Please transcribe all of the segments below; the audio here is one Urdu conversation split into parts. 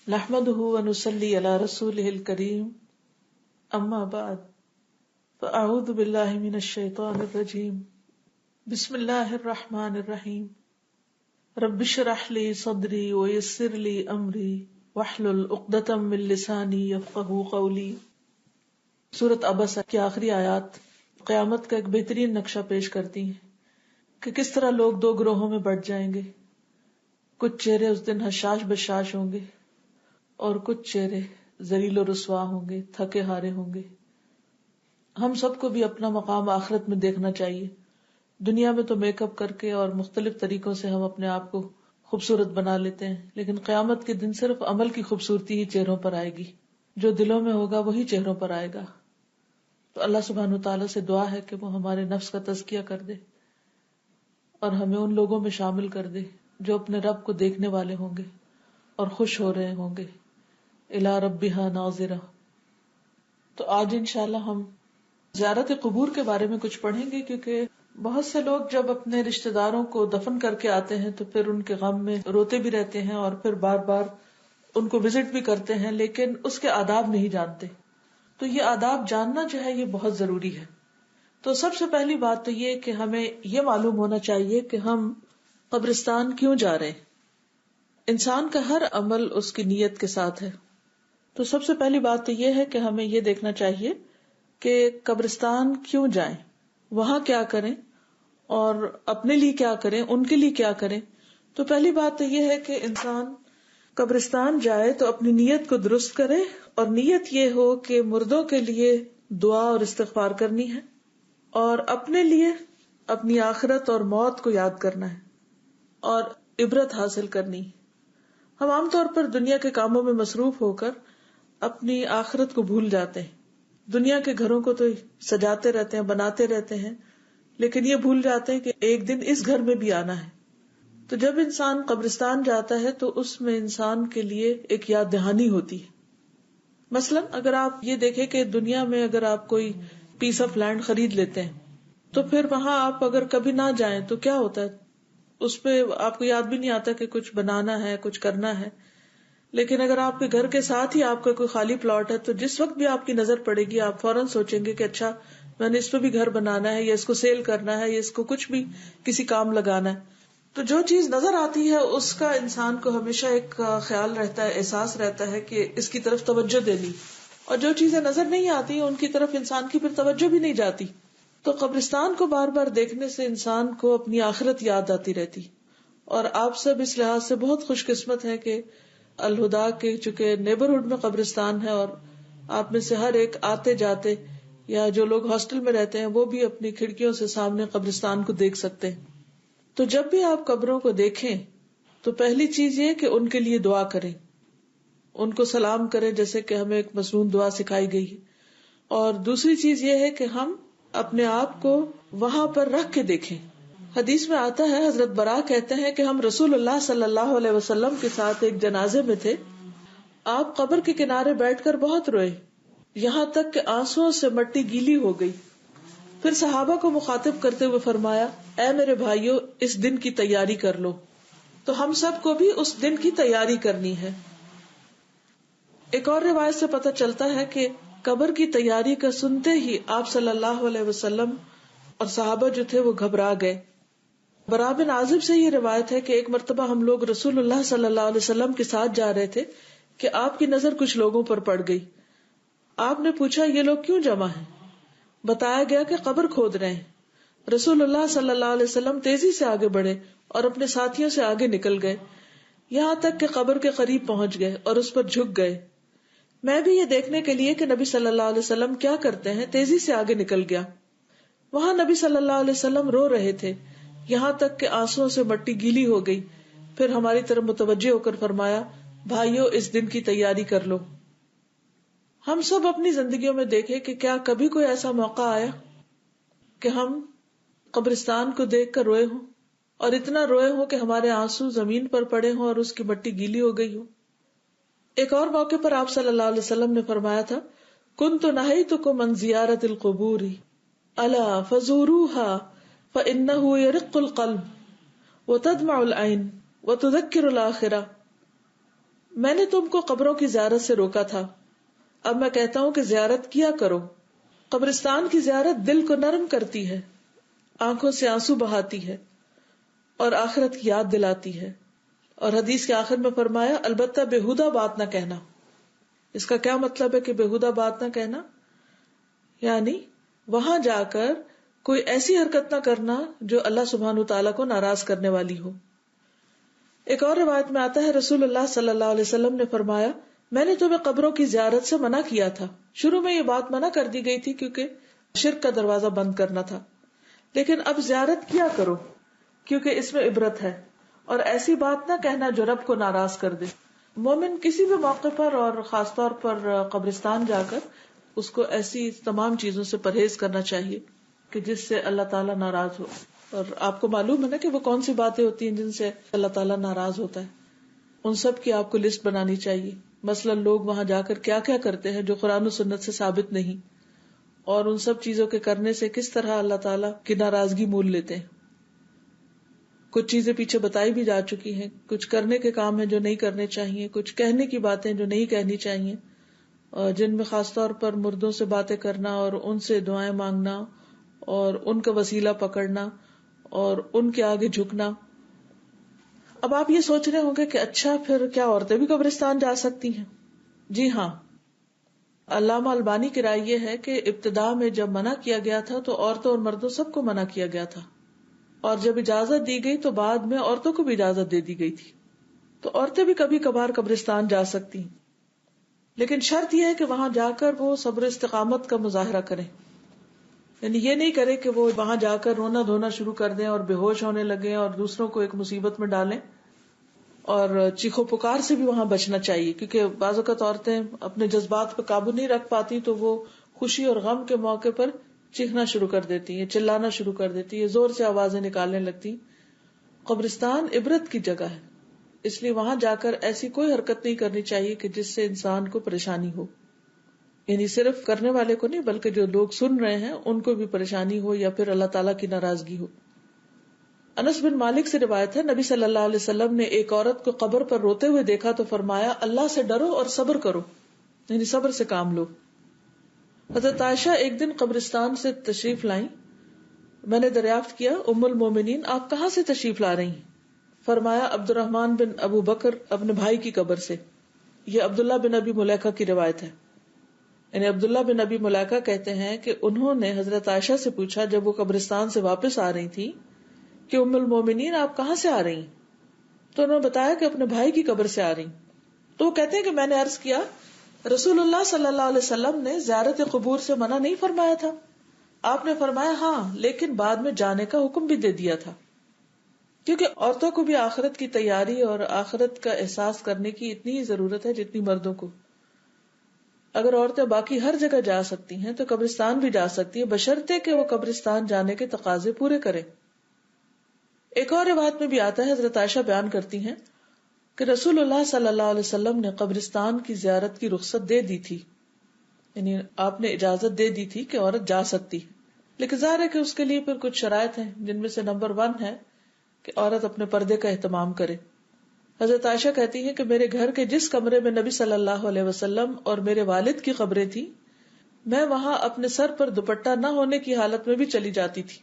نحمده ونصلي على رسوله الكريم اما بعد فاعوذ بالله من الشيطان الرجيم بسم الله الرحمن الرحيم رب اشرح لي صدري ويسر لي امري واحلل عقدة من لساني يفقهوا قولي۔ سورۃ عبس کی آخری آیات قیامت کا ایک بہترین نقشہ پیش کرتی ہیں کہ کس طرح لوگ دو گروہوں میں بٹ جائیں گے۔ کچھ چہرے اس دن حشاش بشاش ہوں گے اور کچھ چہرے ذلیل و رسوا ہوں گے، تھکے ہارے ہوں گے۔ ہم سب کو بھی اپنا مقام آخرت میں دیکھنا چاہیے۔ دنیا میں تو میک اپ کر کے اور مختلف طریقوں سے ہم اپنے آپ کو خوبصورت بنا لیتے ہیں، لیکن قیامت کے دن صرف عمل کی خوبصورتی ہی چہروں پر آئے گی، جو دلوں میں ہوگا وہی چہروں پر آئے گا۔ تو اللہ سبحانہ وتعالیٰ سے دعا ہے کہ وہ ہمارے نفس کا تزکیہ کر دے اور ہمیں ان لوگوں میں شامل کر دے جو اپنے رب کو دیکھنے والے ہوں گے اور خوش ہو رہے ہوں گے۔ الی ربها ناظرہ۔ تو آج انشاءاللہ ہم زیارت قبور کے بارے میں کچھ پڑھیں گے، کیونکہ بہت سے لوگ جب اپنے رشتہ داروں کو دفن کر کے آتے ہیں تو پھر ان کے غم میں روتے بھی رہتے ہیں اور پھر بار بار ان کو وزٹ بھی کرتے ہیں، لیکن اس کے آداب نہیں جانتے۔ تو یہ آداب جاننا جو ہے یہ بہت ضروری ہے۔ تو سب سے پہلی بات تو یہ کہ ہمیں یہ معلوم ہونا چاہیے کہ ہم قبرستان کیوں جا رہے ہیں۔ انسان کا ہر عمل اس کی نیت کے ساتھ ہے۔ تو سب سے پہلی بات تو یہ ہے کہ ہمیں یہ دیکھنا چاہیے کہ قبرستان کیوں جائیں، وہاں کیا کریں اور اپنے لیے کیا کریں، ان کے لیے کیا کریں۔ تو پہلی بات تو یہ ہے کہ انسان قبرستان جائے تو اپنی نیت کو درست کرے، اور نیت یہ ہو کہ مردوں کے لیے دعا اور استغفار کرنی ہے اور اپنے لیے اپنی آخرت اور موت کو یاد کرنا ہے اور عبرت حاصل کرنی۔ ہم عام طور پر دنیا کے کاموں میں مصروف ہو کر اپنی آخرت کو بھول جاتے ہیں۔ دنیا کے گھروں کو تو سجاتے رہتے ہیں، بناتے رہتے ہیں، لیکن یہ بھول جاتے ہیں کہ ایک دن اس گھر میں بھی آنا ہے۔ تو جب انسان قبرستان جاتا ہے تو اس میں انسان کے لیے ایک یاد دہانی ہوتی ہے۔ مثلا اگر آپ یہ دیکھیں کہ دنیا میں اگر آپ کوئی پیس آف لینڈ خرید لیتے ہیں تو پھر وہاں آپ اگر کبھی نہ جائیں تو کیا ہوتا ہے، اس پہ آپ کو یاد بھی نہیں آتا کہ کچھ بنانا ہے، کچھ کرنا ہے۔ لیکن اگر آپ کے گھر کے ساتھ ہی آپ کا کوئی خالی پلاٹ ہے تو جس وقت بھی آپ کی نظر پڑے گی آپ فوراً سوچیں گے کہ اچھا میں نے اس پہ بھی گھر بنانا ہے، یا اس کو سیل کرنا ہے، یا اس کو کچھ بھی کسی کام لگانا ہے۔ تو جو چیز نظر آتی ہے اس کا انسان کو ہمیشہ ایک خیال رہتا ہے، احساس رہتا ہے کہ اس کی طرف توجہ دینی، اور جو چیزیں نظر نہیں آتی ان کی طرف انسان کی پھر توجہ بھی نہیں جاتی۔ تو قبرستان کو بار بار دیکھنے سے انسان کو اپنی آخرت یاد آتی رہتی۔ اور آپ سب اس لحاظ سے بہت خوش قسمت ہیں کہ الہدا کے چونکہ نیبرہڈ میں قبرستان ہے، اور آپ میں سے ہر ایک آتے جاتے یا جو لوگ ہاسٹل میں رہتے ہیں وہ بھی اپنی کھڑکیوں سے سامنے قبرستان کو دیکھ سکتے ہیں۔ تو جب بھی آپ قبروں کو دیکھیں تو پہلی چیز یہ کہ ان کے لیے دعا کریں، ان کو سلام کریں جیسے کہ ہمیں ایک مسنون دعا سکھائی گئی ہے۔ اور دوسری چیز یہ ہے کہ ہم اپنے آپ کو وہاں پر رکھ کے دیکھیں۔ حدیث میں آتا ہے، حضرت برا کہتے ہیں کہ ہم رسول اللہ صلی اللہ علیہ وسلم کے ساتھ ایک جنازے میں تھے۔ آپ قبر کے کنارے بیٹھ کر بہت روئے، یہاں تک کہ آنسوؤں سے مٹی گیلی ہو گئی۔ پھر صحابہ کو مخاطب کرتے ہوئے فرمایا، اے میرے بھائیو، اس دن کی تیاری کر لو۔ تو ہم سب کو بھی اس دن کی تیاری کرنی ہے۔ ایک اور روایت سے پتہ چلتا ہے کہ قبر کی تیاری کا سنتے ہی آپ صلی اللہ علیہ وسلم اور صحابہ جو تھے وہ گھبرا گئے۔ برا بن عازب سے یہ روایت ہے کہ ایک مرتبہ ہم لوگ رسول اللہ صلی اللہ علیہ وسلم کے ساتھ جا رہے تھے کہ آپ کی نظر کچھ لوگوں پر پڑ گئی۔ آپ نے پوچھا، یہ لوگ کیوں جمع ہیں؟ بتایا گیا کہ قبر کھود رہے ہیں۔ رسول اللہ صلی اللہ علیہ وسلم تیزی سے آگے بڑھے اور اپنے ساتھیوں سے آگے نکل گئے، یہاں تک کہ قبر کے قریب پہنچ گئے اور اس پر جھک گئے۔ میں بھی یہ دیکھنے کے لیے کہ نبی صلی اللہ علیہ وسلم کیا کرتے ہیں تیزی سے آگے نکل گیا۔ وہاں نبی صلی اللہ علیہ وسلم رو رہے تھے، یہاں تک کہ آنسوؤں سے مٹی گیلی ہو گئی۔ پھر ہماری طرف متوجہ ہو کر فرمایا، بھائیو، اس دن کی تیاری کر لو۔ ہم سب اپنی زندگیوں میں دیکھیں کہ کیا کبھی کوئی ایسا موقع آیا کہ ہم قبرستان کو دیکھ کر روئے ہوں، اور اتنا روئے ہوں کہ ہمارے آنسو زمین پر پڑے ہوں اور اس کی مٹی گیلی ہو گئی ہو۔ ایک اور موقع پر آپ صلی اللہ علیہ وسلم نے فرمایا تھا، کنت نہیتکم عن زیارت القبور الا فزوروها فانه يرق القلب وتدمع العين وتذكر الآخرہ۔ میں نے تم کو قبروں کی زیارت سے روکا تھا، اب میں کہتا ہوں کہ زیارت کیا کرو۔ قبرستان کی زیارت دل کو نرم کرتی ہے، آنکھوں سے آنسو بہاتی ہے اور آخرت کی یاد دلاتی ہے۔ اور حدیث کے آخر میں فرمایا البتہ بےہودہ بات نہ کہنا۔ اس کا کیا مطلب ہے کہ بےہودہ بات نہ کہنا؟ یعنی وہاں جا کر کوئی ایسی حرکت نہ کرنا جو اللہ سبحانہ تعالیٰ کو ناراض کرنے والی ہو۔ ایک اور روایت میں آتا ہے رسول اللہ صلی اللہ علیہ وسلم نے فرمایا میں نے تمہیں قبروں کی زیارت سے منع کیا تھا۔ شروع میں یہ بات منع کر دی گئی تھی کیونکہ شرک کا دروازہ بند کرنا تھا، لیکن اب زیارت کیا کرو کیونکہ اس میں عبرت ہے، اور ایسی بات نہ کہنا جو رب کو ناراض کر دے۔ مومن کسی بھی موقع پر اور خاص طور پر قبرستان جا کر اس کو ایسی تمام چیزوں سے پرہیز کرنا چاہیے کہ جس سے اللہ تعالیٰ ناراض ہو۔ اور آپ کو معلوم ہے نا کہ وہ کون سی باتیں ہوتی ہیں جن سے اللہ تعالیٰ ناراض ہوتا ہے، ان سب کی آپ کو لسٹ بنانی چاہیے۔ مثلا لوگ وہاں جا کر کیا کیا کرتے ہیں جو قرآن و سنت سے ثابت نہیں، اور ان سب چیزوں کے کرنے سے کس طرح اللہ تعالیٰ کی ناراضگی مول لیتے ہیں۔ کچھ چیزیں پیچھے بتائی بھی جا چکی ہیں، کچھ کرنے کے کام ہیں جو نہیں کرنے چاہیے، کچھ کہنے کی باتیں جو نہیں کہنی چاہیے، اور جن میں خاص طور پر مردوں سے باتیں کرنا اور ان سے دعائیں مانگنا اور ان کا وسیلہ پکڑنا اور ان کے آگے جھکنا۔ اب آپ یہ سوچ رہے ہوں گے کہ اچھا پھر کیا عورتیں بھی قبرستان جا سکتی ہیں؟ جی ہاں، علامہ البانی کی رائے یہ ہے کہ ابتدا میں جب منع کیا گیا تھا تو عورتوں اور مردوں سب کو منع کیا گیا تھا، اور جب اجازت دی گئی تو بعد میں عورتوں کو بھی اجازت دے دی گئی تھی، تو عورتیں بھی کبھی کبھار قبرستان جا سکتی ہیں، لیکن شرط یہ ہے کہ وہاں جا کر وہ صبر و استقامت کا مظاہرہ کریں۔ یعنی یہ نہیں کرے کہ وہ وہاں جا کر رونا دھونا شروع کر دیں اور بے ہوش ہونے لگیں اور دوسروں کو ایک مصیبت میں ڈالیں، اور چیخو پکار سے بھی وہاں بچنا چاہیے، کیونکہ بعض اوقات عورتیں اپنے جذبات پہ قابو نہیں رکھ پاتی تو وہ خوشی اور غم کے موقع پر چیخنا شروع کر دیتی ہیں، چلانا شروع کر دیتی ہیں، زور سے آوازیں نکالنے لگتی۔ قبرستان عبرت کی جگہ ہے، اس لیے وہاں جا کر ایسی کوئی حرکت نہیں کرنی چاہیے کہ جس سے انسان کو پریشانی ہو، یعنی صرف کرنے والے کو نہیں بلکہ جو لوگ سن رہے ہیں ان کو بھی پریشانی ہو یا پھر اللہ تعالیٰ کی ناراضگی ہو۔ انس بن مالک سے روایت ہے نبی صلی اللہ علیہ وسلم نے ایک عورت کو قبر پر روتے ہوئے دیکھا تو فرمایا اللہ سے ڈرو اور صبر کرو، یعنی صبر سے کام لو۔ حضرت عائشہ ایک دن قبرستان سے تشریف لائیں، میں نے دریافت کیا ام المومنین آپ کہاں سے تشریف لا رہی ہیں؟ فرمایا عبد الرحمن بن ابو بکر اپنے بھائی کی قبر سے۔ یہ عبداللہ بن ابی ملیکہ کی روایت ہے، یعنی عبداللہ بن ابی ملیکہ کہتے ہیں کہ انہوں نے حضرت عائشہ سے پوچھا جب وہ قبرستان سے واپس آ رہی تھی کہ ام المومنین آپ کہاں سے آ رہی ہیں؟ تو انہوں نے بتایا کہ اپنے بھائی کی قبر سے آ رہی۔ تو وہ کہتے ہیں کہ میں نے عرض کیا رسول اللہ صلی اللہ علیہ وسلم نے زیارت قبور سے منع نہیں فرمایا تھا؟ آپ نے فرمایا ہاں، لیکن بعد میں جانے کا حکم بھی دے دیا تھا، کیونکہ عورتوں کو بھی آخرت کی تیاری اور آخرت کا احساس کرنے کی اتنی ہی ضرورت ہے جتنی مردوں کو۔ اگر عورتیں باقی ہر جگہ جا سکتی ہیں تو قبرستان بھی جا سکتی ہے، بشرطے کہ وہ قبرستان جانے کے تقاضے پورے کرے۔ ایک اور روایت میں بھی آتا ہے حضرت عائشہ بیان کرتی ہیں کہ رسول اللہ صلی اللہ علیہ وسلم نے قبرستان کی زیارت کی رخصت دے دی تھی، یعنی آپ نے اجازت دے دی تھی کہ عورت جا سکتی، لیکن ظاہر ہے کہ اس کے لیے پھر کچھ شرائط ہیں جن میں سے نمبر 1 ہے کہ عورت اپنے پردے کا اہتمام کرے۔ حضرت عائشہ کہتی ہیں کہ میرے گھر کے جس کمرے میں نبی صلی اللہ علیہ وسلم اور میرے والد کی قبریں تھی، میں وہاں اپنے سر پر دوپٹہ نہ ہونے کی حالت میں بھی چلی جاتی تھی،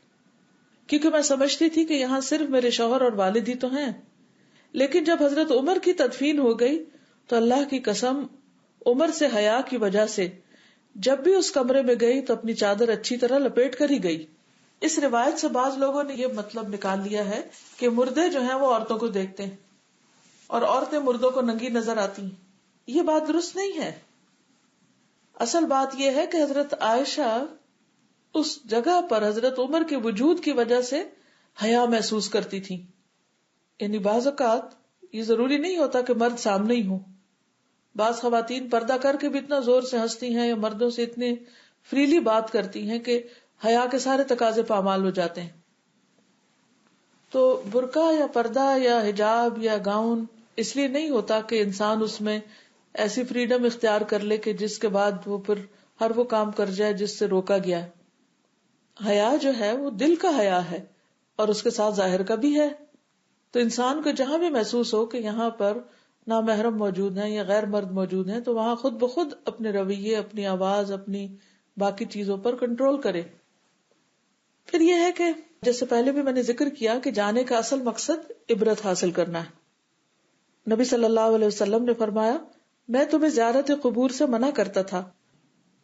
کیونکہ میں سمجھتی تھی کہ یہاں صرف میرے شوہر اور والد ہی تو ہیں۔ لیکن جب حضرت عمر کی تدفین ہو گئی تو اللہ کی قسم عمر سے حیا کی وجہ سے جب بھی اس کمرے میں گئی تو اپنی چادر اچھی طرح لپیٹ کر ہی گئی۔ اس روایت سے بعض لوگوں نے یہ مطلب نکال لیا ہے کہ مردے جو ہیں وہ عورتوں کو دیکھتے ہیں اور عورتیں مردوں کو ننگی نظر آتی ہیں۔ یہ بات درست نہیں ہے۔ اصل بات یہ ہے کہ حضرت عائشہ اس جگہ پر حضرت عمر کے وجود کی وجہ سے حیا محسوس کرتی تھی، یعنی بعض اوقات یہ ضروری نہیں ہوتا کہ مرد سامنے ہی ہو، بعض خواتین پردہ کر کے بھی اتنا زور سے ہنستی ہیں یا مردوں سے اتنے فریلی بات کرتی ہیں کہ حیا کے سارے تقاضے پامال ہو جاتے ہیں۔ تو برقع یا پردہ یا حجاب یا گاؤن اس لیے نہیں ہوتا کہ انسان اس میں ایسی فریڈم اختیار کر لے کہ جس کے بعد وہ پھر ہر وہ کام کر جائے جس سے روکا گیا ہے۔ حیا جو ہے وہ دل کا حیا ہے اور اس کے ساتھ ظاہر کا بھی ہے، تو انسان کو جہاں بھی محسوس ہو کہ یہاں پر نامحرم موجود ہیں یا غیر مرد موجود ہیں، تو وہاں خود بخود اپنے رویے، اپنی آواز، اپنی باقی چیزوں پر کنٹرول کرے. پھر یہ ہے کہ جیسے پہلے بھی میں نے ذکر کیا کہ جانے کا اصل مقصد عبرت حاصل کرنا ہے. نبی صلی اللہ علیہ وسلم نے فرمایا میں تمہیں زیارت قبور سے منع کرتا تھا،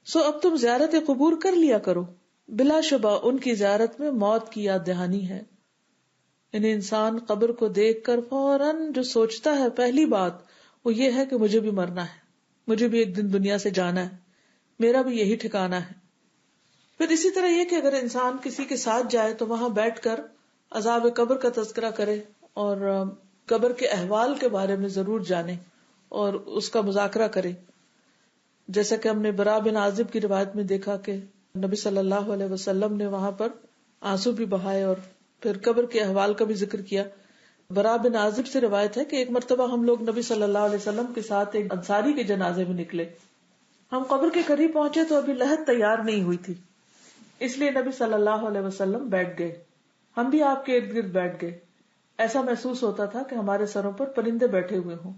سو اب تم زیارت قبور کر لیا کرو. بلا شبہ ان کی زیارت میں موت کی یاد دہانی ہے. یعنی انسان قبر کو دیکھ کر فوراً جو سوچتا ہے پہلی بات وہ یہ ہے کہ مجھے بھی مرنا ہے، مجھے بھی ایک دن دنیا سے جانا ہے، میرا بھی یہی ٹھکانہ ہے. پھر اسی طرح یہ کہ اگر انسان کسی کے ساتھ جائے تو وہاں بیٹھ کر عذاب قبر کا تذکرہ کرے اور قبر کے احوال کے بارے میں ضرور جانے اور اس کا مذاکرہ کرے. جیسا کہ ہم نے برا بن عازب کی روایت میں دیکھا کہ نبی صلی اللہ علیہ وسلم نے وہاں پر آنسو بھی بہائے اور پھر قبر کے احوال کا بھی ذکر کیا. برا بن عازب سے روایت ہے کہ ایک مرتبہ ہم لوگ نبی صلی اللہ علیہ وسلم کے ساتھ ایک انصاری کے جنازے میں نکلے. ہم قبر کے قریب پہنچے تو ابھی لحد تیار نہیں ہوئی تھی، اس لیے نبی صلی اللہ علیہ وسلم بیٹھ گئے. ہم بھی آپ کے ارد گرد بیٹھ گئے. ایسا محسوس ہوتا تھا کہ ہمارے سروں پر پرندے بیٹھے ہوئے ہوں.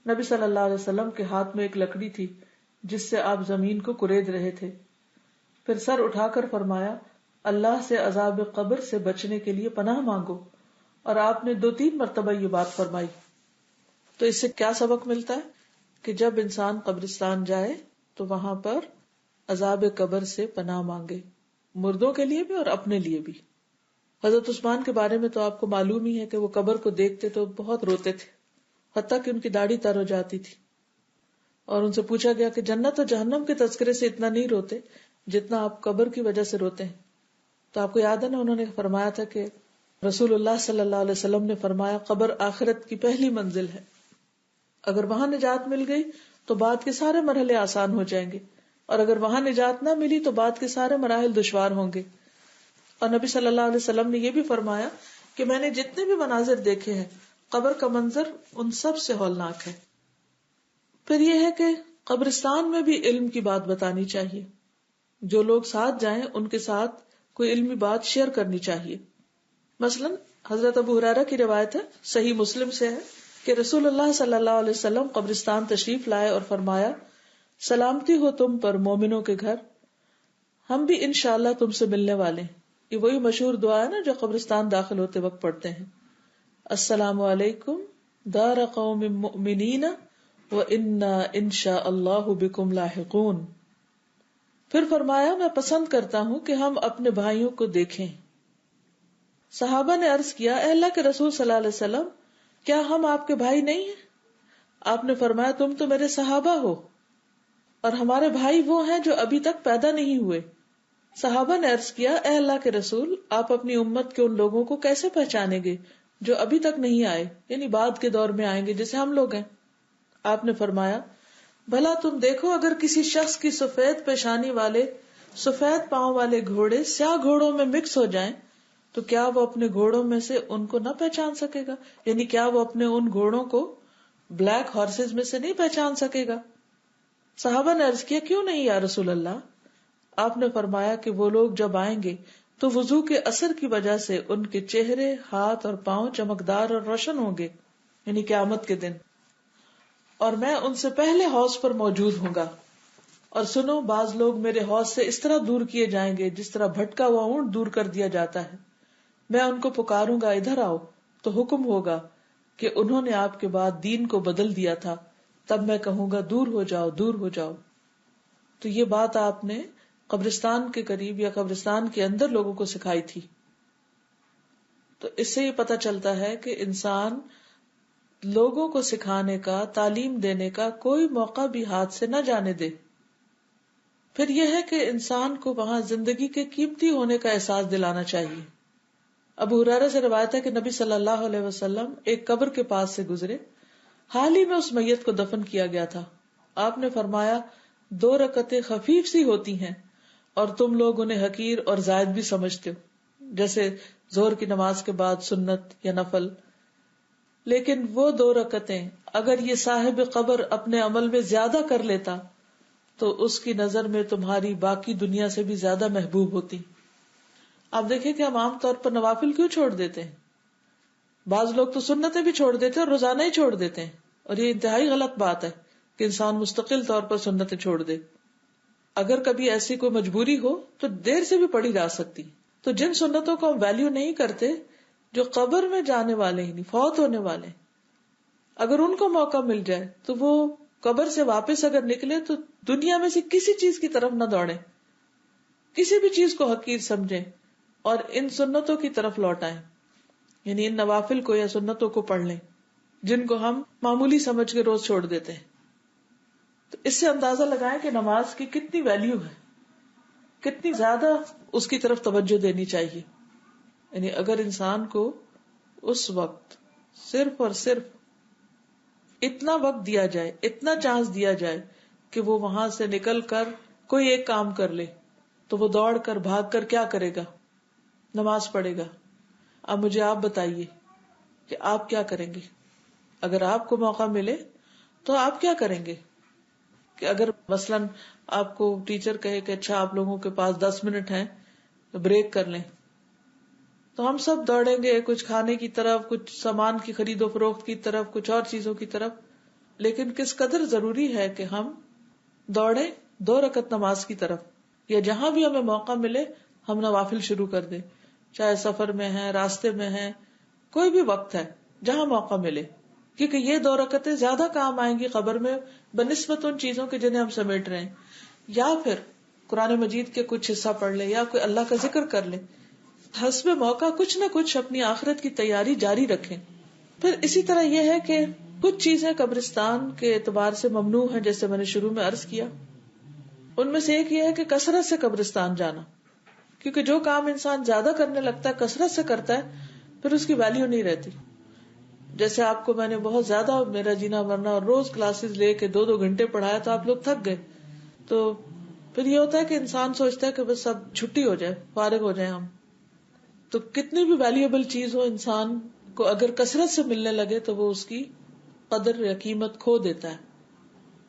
نبی صلی اللہ علیہ وسلم کے ہاتھ میں ایک لکڑی تھی جس سے آپ زمین کو کرید رہے تھے. پھر سر اٹھا کر فرمایا اللہ سے عذاب قبر سے بچنے کے لیے پناہ مانگو، اور آپ نے 2-3 مرتبہ یہ بات فرمائی. تو اس سے کیا سبق ملتا ہے کہ جب انسان قبرستان جائے تو وہاں پر عذاب قبر سے پناہ مانگے، مردوں کے لیے بھی اور اپنے لیے بھی. حضرت عثمان کے بارے میں تو آپ کو معلوم ہی ہے کہ وہ قبر کو دیکھتے تو بہت روتے تھے، حتیٰ کہ ان کی داڑھی تر ہو جاتی تھی. اور ان سے پوچھا گیا کہ جنت اور جہنم کے تذکرے سے اتنا نہیں روتے جتنا آپ قبر کی وجہ سے روتے ہیں. تو آپ کو یاد ہے نا، انہوں نے فرمایا تھا کہ رسول اللہ صلی اللہ علیہ وسلم نے فرمایا قبر آخرت کی پہلی منزل ہے، اگر وہاں نجات مل گئی تو بعد کے سارے مرحلے آسان ہو جائیں گے، اور اگر وہاں نجات نہ ملی تو بعد کے سارے مراحل دشوار ہوں گے. اور نبی صلی اللہ علیہ وسلم نے یہ بھی فرمایا کہ میں نے جتنے بھی مناظر دیکھے ہیں قبر کا منظر ان سب سے ہولناک ہے. پھر یہ ہے کہ قبرستان میں بھی علم کی بات بتانی چاہیے. جو لوگ ساتھ جائیں ان کے ساتھ کوئی علمی بات شیئر کرنی چاہیے. مثلا حضرت ابو ہریرہ کی روایت ہے، صحیح مسلم سے ہے، کہ رسول اللہ صلی اللہ علیہ وسلم قبرستان تشریف لائے اور فرمایا سلامتی ہو تم پر مومنوں کے گھر، ہم بھی انشاءاللہ تم سے ملنے والے ہیں. یہ وہی مشہور دعا ہے نا جو قبرستان داخل ہوتے وقت پڑھتے ہیں، السلام علیکم دار قوم مؤمنین وَإِنَّا إِنشَاءَ اللَّهُ بِكُمْ لاحقون. پھر فرمایا میں پسند کرتا ہوں کہ ہم اپنے بھائیوں کو دیکھیں. صحابہ نے عرض کیا اے اللہ کے رسول صلی اللہ علیہ وسلم کیا ہم آپ کے بھائی نہیں ہیں؟ آپ نے فرمایا تم تو میرے صحابہ ہو اور ہمارے بھائی وہ ہیں جو ابھی تک پیدا نہیں ہوئے. صحابہ نے عرض کیا اے اللہ کے رسول آپ اپنی امت کے ان لوگوں کو کیسے پہچانیں گے جو ابھی تک نہیں آئے، یعنی بعد کے دور میں آئیں گے جیسے ہم لوگ ہیں. آپ نے فرمایا بھلا تم دیکھو اگر کسی شخص کی سفید پیشانی والے سفید پاؤں والے گھوڑے سیاہ گھوڑوں میں مکس ہو جائیں تو کیا وہ اپنے گھوڑوں میں سے ان کو نہ پہچان سکے گا؟ یعنی کیا وہ اپنے ان گھوڑوں کو بلیک ہارسز میں سے نہیں پہچان سکے گا؟ صحابہ نے عرض کیا کیوں نہیں یا رسول اللہ؟ آپ نے فرمایا کہ وہ لوگ جب آئیں گے تو وضو کے اثر کی وجہ سے ان کے چہرے، ہاتھ اور پاؤں چمکدار اور روشن ہوں گے، یعنی قیامت کے دن، اور میں ان سے پہلے حوض پر موجود ہوں گا. اور سنو بعض لوگ میرے حوض سے اس طرح دور کیے جائیں گے جس طرح بھٹکا ہوا اونٹ دور کر دیا جاتا ہے. میں ان کو پکاروں گا ادھر آؤ تو حکم ہوگا کہ انہوں نے آپ کے بعد دین کو بدل دیا تھا، تب میں کہوں گا دور ہو جاؤ دور ہو جاؤ. تو یہ بات آپ نے قبرستان کے قریب یا قبرستان کے اندر لوگوں کو سکھائی تھی. تو اس سے یہ پتہ چلتا ہے کہ انسان لوگوں کو سکھانے کا، تعلیم دینے کا کوئی موقع بھی ہاتھ سے نہ جانے دے. پھر یہ ہے کہ انسان کو وہاں زندگی کے قیمتی ہونے کا احساس دلانا چاہیے. ابو ہریرہ سے روایت ہے کہ نبی صلی اللہ علیہ وسلم ایک قبر کے پاس سے گزرے، حال ہی میں اس میت کو دفن کیا گیا تھا. آپ نے فرمایا 2 رکعتیں خفیف سی ہوتی ہیں اور تم لوگ انہیں حقیر اور زائد بھی سمجھتے ہو، جیسے ظہر کی نماز کے بعد سنت یا نفل. لیکن وہ 2 رکعتیں اگر یہ صاحب قبر اپنے عمل میں زیادہ کر لیتا تو اس کی نظر میں تمہاری باقی دنیا سے بھی زیادہ محبوب ہوتی. آپ دیکھیں کہ ہم عام طور پر نوافل کیوں چھوڑ دیتے ہیں؟ بعض لوگ تو سنتیں بھی چھوڑ دیتے ہیں اور روزانہ ہی چھوڑ دیتے ہیں. اور یہ انتہائی غلط بات ہے کہ انسان مستقل طور پر سنتیں چھوڑ دے. اگر کبھی ایسی کوئی مجبوری ہو تو دیر سے بھی پڑھی جا سکتی. تو جن سنتوں کو ہم ویلیو نہیں کرتے، جو قبر میں جانے والے ہی نہیں، فوت ہونے والے، اگر ان کو موقع مل جائے تو وہ قبر سے واپس اگر نکلے تو دنیا میں سے کسی چیز کی طرف نہ دوڑیں، کسی بھی چیز کو حقیر سمجھیں اور ان سنتوں کی طرف لوٹ آئیں. یعنی ان نوافل کو یا سنتوں کو پڑھ لیں جن کو ہم معمولی سمجھ کے روز چھوڑ دیتے ہیں. تو اس سے اندازہ لگائیں کہ نماز کی کتنی ویلیو ہے، کتنی زیادہ اس کی طرف توجہ دینی چاہیے. یعنی اگر انسان کو اس وقت صرف اور صرف اتنا وقت دیا جائے، اتنا چانس دیا جائے کہ وہ وہاں سے نکل کر کوئی ایک کام کر لے، تو وہ دوڑ کر بھاگ کر کیا کرے گا؟ نماز پڑھے گا. اب مجھے آپ بتائیے کہ آپ کیا کریں گے اگر آپ کو موقع ملے؟ تو آپ کیا کریں گے کہ اگر مثلاً آپ کو ٹیچر کہے کہ اچھا آپ لوگوں کے پاس 10 منٹ ہیں تو بریک کر لیں، تو ہم سب دوڑیں گے کچھ کھانے کی طرف، کچھ سامان کی خرید و فروخت کی طرف، کچھ اور چیزوں کی طرف. لیکن کس قدر ضروری ہے کہ ہم دوڑیں 2 رکعت نماز کی طرف، یا جہاں بھی ہمیں موقع ملے ہم نوافل شروع کر دیں، چاہے سفر میں ہے، راستے میں ہے، کوئی بھی وقت ہے جہاں موقع ملے. کیونکہ یہ 2 رکعتیں زیادہ کام آئیں گی قبر میں بنسبت ان چیزوں کے جنہیں ہم سمیٹ رہے ہیں. یا پھر قرآن مجید کے کچھ حصہ پڑھ لیں، یا کوئی اللہ کا ذکر کر لیں. حسب موقع کچھ نہ کچھ اپنی آخرت کی تیاری جاری رکھیں. پھر اسی طرح یہ ہے کہ کچھ چیزیں قبرستان کے اعتبار سے ممنوع ہیں، جیسے میں نے شروع میں عرض کیا. ان میں سے ایک یہ ہے کہ کثرت سے قبرستان جانا، کیونکہ جو کام انسان زیادہ کرنے لگتا ہے، کثرت سے کرتا ہے، پھر اس کی ویلیو نہیں رہتی. جیسے آپ کو میں نے بہت زیادہ میرا جینا مرنا اور روز کلاسز لے کے 2 گھنٹے پڑھایا تو آپ لوگ تھک گئے. تو پھر یہ ہوتا ہے کہ انسان سوچتا ہے کہ بس اب چھٹی ہو جائے، فارغ ہو جائے ہم. تو کتنی بھی ویلیوبل چیز ہو، انسان کو اگر کثرت سے ملنے لگے تو وہ اس کی قدر یا قیمت کھو دیتا ہے.